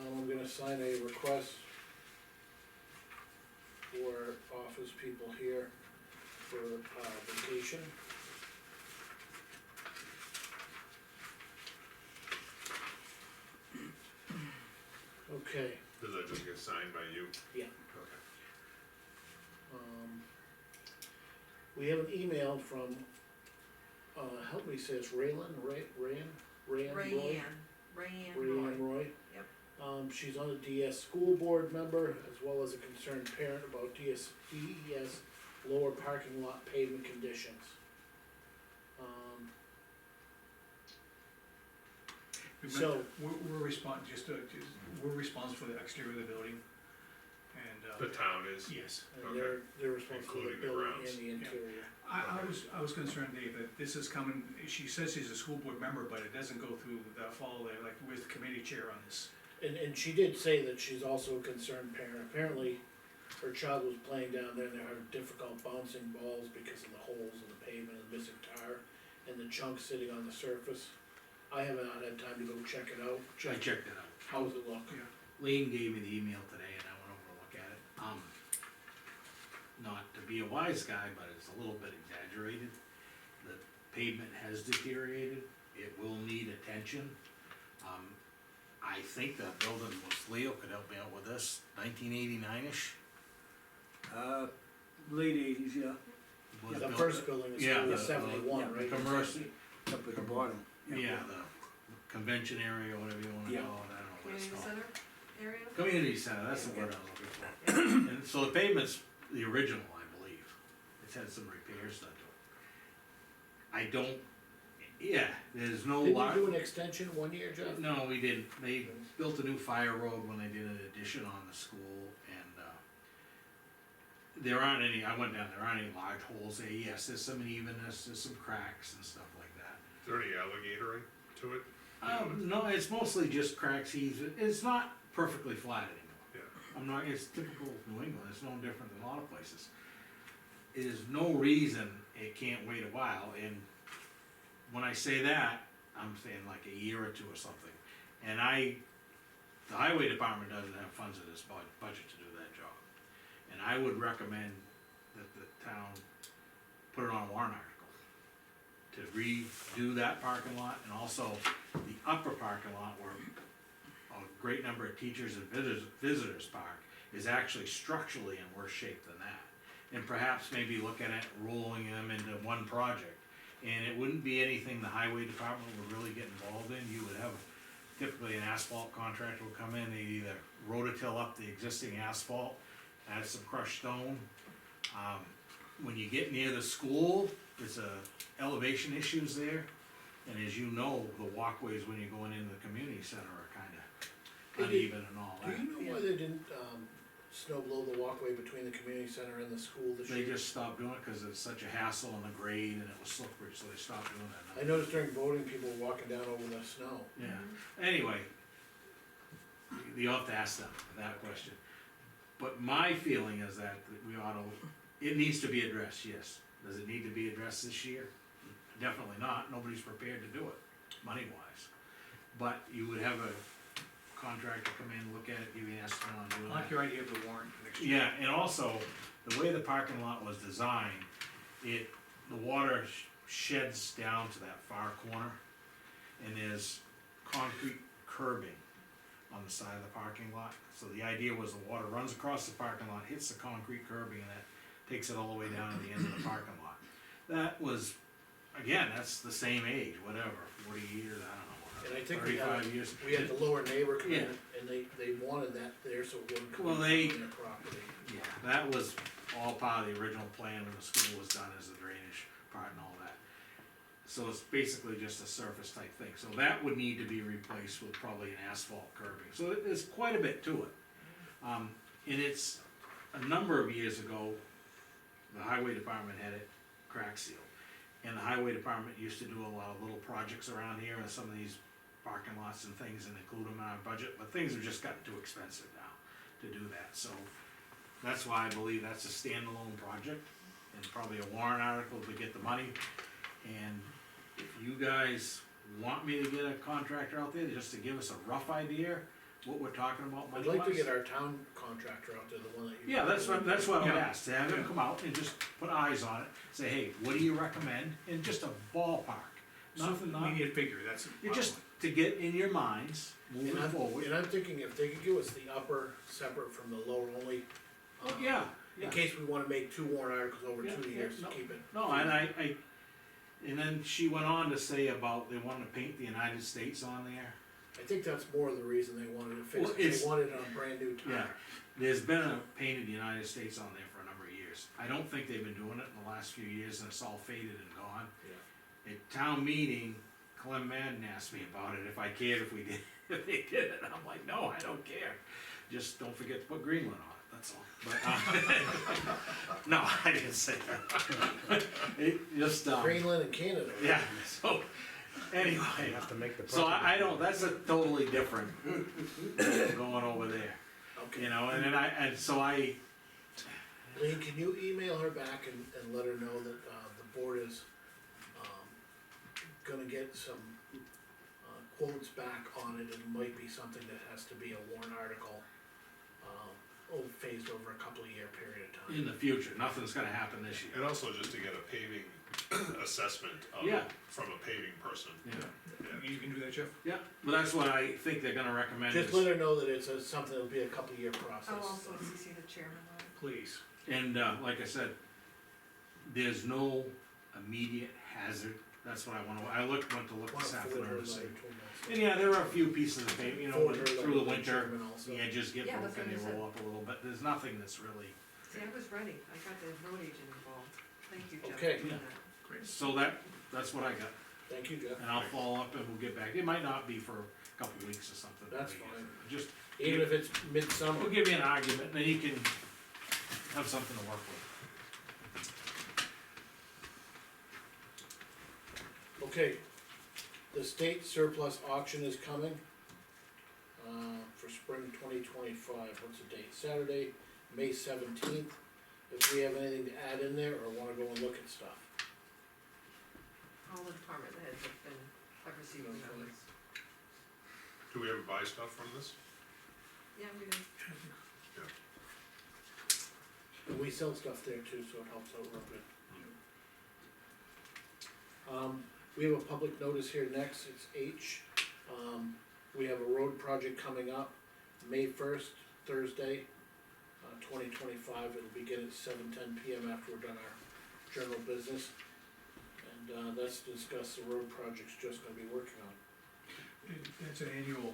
I'm gonna sign a request for office people here for, vacation. Okay, Does that just get signed by you? Yeah. Okay. we have an email from, help me say it's Raylan, Rayan Roy? Rayanne Roy. Rayanne Roy. Yep. She's on the DS school board member, as well as a concerned parent about DES lower parking lot pavement conditions. So- We're responsible for the exterior of the building, and, The town is, yes. And they're responsible for the Including the building grounds. and the interior. I was concerned, Dave, that this is coming, she says she's a school board member, but it doesn't go through the follow, like, with the committee chair on this. And she did say that she's also a concerned parent, apparently her child was playing down there and they had difficult bouncing balls because of the holes in the pavement and missing tire, and the chunks sitting on the surface. I haven't had time to go check it out. I checked it out. How's it look? Yeah. Lean gave me the email today and I went over to look at it. Not to be a wise guy, but it's a little bit exaggerated. The pavement has deteriorated, it will need attention. I think that building was, Leo could help me out with this, 1989-ish. Late eighties, yeah, The first building is Yeah, the- 71, yeah, right? Commercial, up at the bottom. yeah, the convention area, whatever you wanna Yeah. call it, I don't know what it's Community called. center area? Community center, that's the word I was looking for. And so the pavement's the original, I believe. It's had some repairs done to it. I don't, yeah, there's no Didn't lot. you do an extension 1 year, Jeff? No, we didn't. They built a new fire road when they did an addition on the school, and, there aren't any, I went down, there aren't any large holes there. Yes, there's some unevenness, there's some cracks and stuff like that. is there any alligatoring to it? No, it's mostly just cracks, it's not perfectly flat anymore. Yeah. It's typical New England, it's no different than a lot of places. There's no reason it can't wait a while, and when I say that, I'm saying like a year or two or something. And the highway department doesn't have funds in this budget to do that job. And I would recommend that the town put it on a warrant article to redo that parking lot, and also the upper parking lot where a great number of teachers and visitors park is actually structurally in worse shape than that. And perhaps maybe look at it, rolling them into one project. And it wouldn't be anything the highway department would really get involved in. You would have typically an asphalt contractor will come in, they either rototill up the existing asphalt, add some crushed stone. When you get near the school, there's elevation issues there. And as you know, the walkways when you're going into the community center are kinda uneven and all Do that. you know why they didn't, snow blow the walkway between the community center and the school this They year? just stopped doing it because it's such a hassle on the grade and it was slippery, so they stopped doing that. I noticed during voting, people were walking down over the snow. Yeah, anyway, you'll have to ask them that question. But my feeling is that we ought to, it needs to be addressed, yes. Does it need to be addressed this year? Definitely not, nobody's prepared to do it, money-wise. But you would have a contractor come in, look at it, give you an estimate on doing I like that. your idea of the warrant for next year. Yeah, and also, the way the parking lot was designed, the water sheds down to that far corner, and there's concrete curbing on the side of the parking lot. So the idea was the water runs across the parking lot, hits the concrete curbing, and that takes it all the way down to the end of the parking lot. That was, again, that's the same age, whatever, 40 years, I And I don't know, think we had, 35 years. we had the lower neighbor come in, Yeah. and they wanted that there so it wouldn't come Well, on they- their property. Yeah, that was all part of the original plan when the school was done as the drainage part and all that. So it's basically just a surface type thing, so that would need to be replaced with probably an asphalt curbing, so there's quite a bit to it. And it's, a number of years ago, the highway department had it crack sealed. And the highway department used to do a lot of little projects around here, and some of these parking lots and things, and include them in our budget, but things have just gotten too expensive now to do that, so. That's why I believe that's a standalone project, and probably a warrant article to get the money. And if you guys want me to get a contractor out there, just to give us a rough idea, what we're talking about I'd money-wise. like to get our town contractor out there, the one that you. Yeah, that's what I would Yeah. ask, to have him come out and just put eyes on it, say, hey, what do you recommend, and just a ballpark. Nothing, So, not, we need a figure, that's. you just to get in your minds, moving And I'm, forward. and I'm thinking if they could give us the upper separate from the lower only. Oh, yeah, In yeah. case we wanna make 2 warrant articles over Yeah, 2 yeah, years to no. keep it. No, and and then she went on to say about they wanted to paint the United States on there. I think that's more of the reason they wanted to fix Well, it, it's- they wanted it on brand new Yeah, tire. there's been a painted United States on there for a number of years. I don't think they've been doing it in the last few years, and it's all faded and gone. Yeah. At town meeting, Clem Madden asked me about it, if I cared if we did, if they did it, and I'm like, no, I don't care. Just don't forget to put Greenland on it, that's all. But, no, I didn't say that. It just, Greenland and Canada. yeah, so, anyway. Have to make the. So I don't, that's a totally different going over there, Okay. you know, and then so I, Lean, can you email her back and let her know that, the board is, gonna get some, quotes back on it, and might be something that has to be a warrant article, phased over a couple of year period of time. in the future, nothing's gonna happen this year. And also just to get a paving assessment of, Yeah. from a paving person. Yeah, You can do that, Jeff? yeah, but that's what I think they're gonna recommend Just is, let her know that it's something that'll be a couple of year process. I'll also CC the chairman on it. Please. and, like I said, there's no immediate hazard, that's what I went to look Wanna this forward her afternoon to see. letter to him also. And yeah, there are a few pieces of paint, you know, Forward her letter through the to the winter, chairman also. the edges get Yeah, that's broken, what they you roll up a little bit, there's nothing that's really, See, I was ready, I got the road agent involved, thank you, Jeff. Okay. for doing Yeah. that. Great. so that's what I got. Thank you, Jeff. And I'll follow up and we'll get back, it might not be for a couple weeks or something. That's but fine. Just, Even if it's midsummer. we'll give you an argument, and then you can have something to work with. Okay, the state surplus auction is coming, for spring 2025, what's the date, Saturday, May 17th. If we have anything to add in there, or wanna go and look at stuff. All the department heads have received Okay. numbers. Do we ever buy stuff from this? Yeah, we do. And we sell stuff there too, so it helps out real good. We have a public notice here next, it's H. We have a road project coming up, May 1st, Thursday, 2025, it'll begin at 7:10 PM after we're done our general business. And, that's to discuss the road projects just gonna be working on. It's an annual,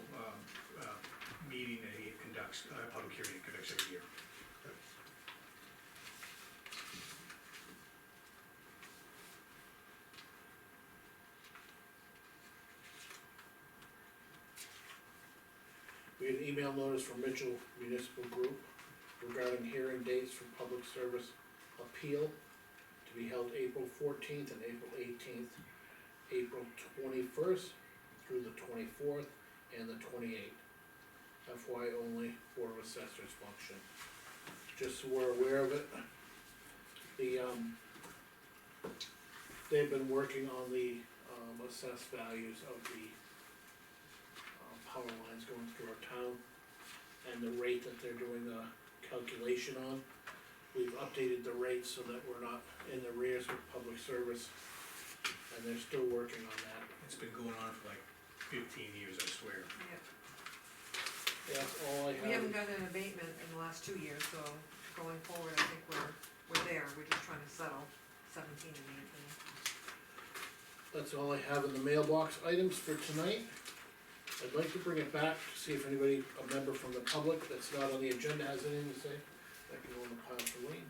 meeting that he conducts, public hearing he conducts every year. We had an email notice from Mitchell Municipal Group regarding hearing dates for public service appeal to be held April 14th and April 18th, April 21st through the 24th and the 28th. FY only, Board of Assessors function. Just so we're aware of it. They've been working on the, assessed values of the power lines going through our town, and the rate that they're doing the calculation on. We've updated the rates so that we're not in the rears with public service, and they're still working on that. It's been going on for like 15 years, I swear. Yeah. That's all I We haven't have. gotten an abatement in the last 2 years, so going forward, I think we're there, we're just trying to settle 17 and 18. That's all I have in the mailbox items for tonight. I'd like to bring it back to see if anybody, a member from the public that's not on the agenda has anything to say. That can go in the pile for Lean.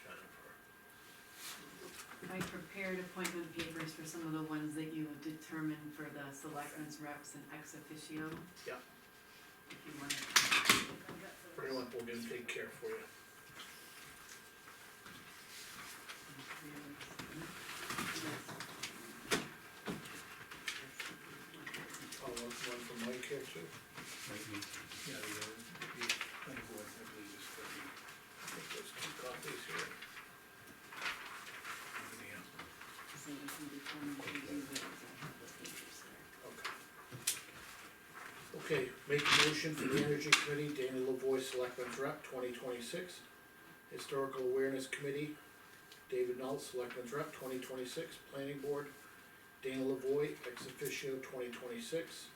Jennifer. I prepared appointment papers for some of the ones that you determined for the selectmen's reps and ex officio. Yeah. If you wanna. Bring them up, we'll get them taken care of for you. Oh, one from Mike here too. Yeah, the planning board, I believe, is for the, I think there's 2 copies here. everything else. So we can determine who do those, I have the papers there. Okay, make a motion for the Energy Committee, Dana Lavoy, Selectmen's Rep, 2026. Historical Awareness Committee, David Null, Selectmen's Rep, 2026. Planning Board, Dana Lavoy, ex officio, 2026.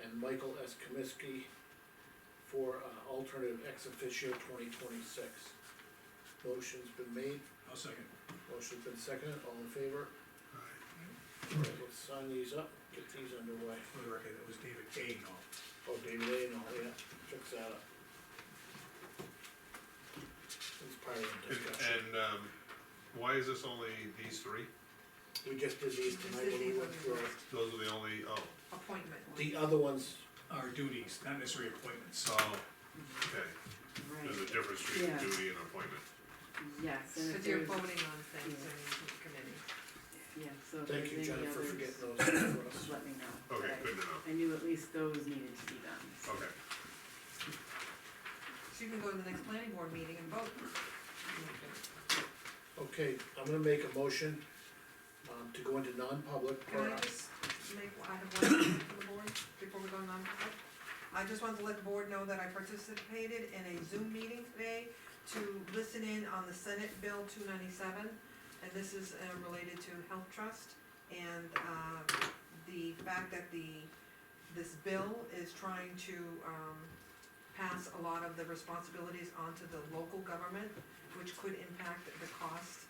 And Michael S. Comiskey for alternative ex officio, 2026. Motion's been made, I'll second. motion's been seconded, all in favor? Alright, let's sign these up, get these underway. For the record, it was David K. and all. Oh, David A. and all, yeah, checks that up. It's part of the discussion. And, why is this only these 3? We just did these tonight when we went through it. Those are the only, oh, Appointment one. The other ones, Our duties, not necessarily appointments. oh, okay, Right, there's a difference between Yeah. duty and appointment. yes, and if Cause you're there's, voting on things in these committees. yeah, so if thank there's you any Jennifer for others, getting those for us. just let me know. Okay, But good to know, I knew at least those needed to be done, so. okay. So you can go to the next planning board meeting and vote. Okay, I'm gonna make a motion, to go into non-public Can per, I just make, I have one thing for the board before we go non-public? I just want to let the board know that I participated in a Zoom meeting today to listen in on the Senate Bill 297, and this is related to Health Trust, and the fact that this bill is trying to pass a lot of the responsibilities onto the local government, which could impact the cost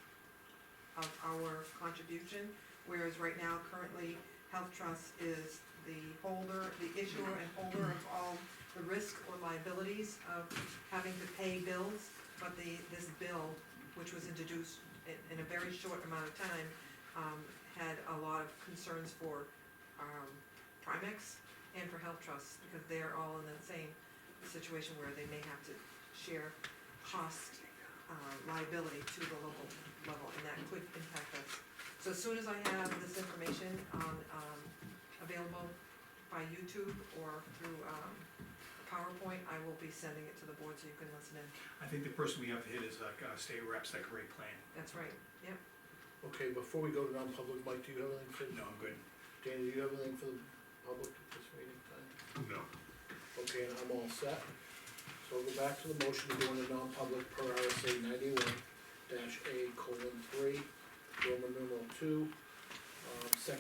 of our contribution, whereas right now, currently, Health Trust is the holder, the issuer and holder of all the risk or liabilities of having to pay bills, but this bill, which was introduced in a very short amount of time, had a lot of concerns for Primex and for Health Trust, because they're all in the same situation where they may have to share cost liability to the local level, and that could impact us. So as soon as I have this information on, available by YouTube or through PowerPoint, I will be sending it to the board so you can listen in. I think the person we have to hit is like, state reps, that great plan. That's right, yep. okay, before we go to non-public, Mike, do you have anything for, No, I'm good. Danny, do you have anything for the public at this meeting time? No, Okay, and I'm all set. So we'll go back to the motion to go into non-public per RSA 91-A:3, Roman numeral 2, section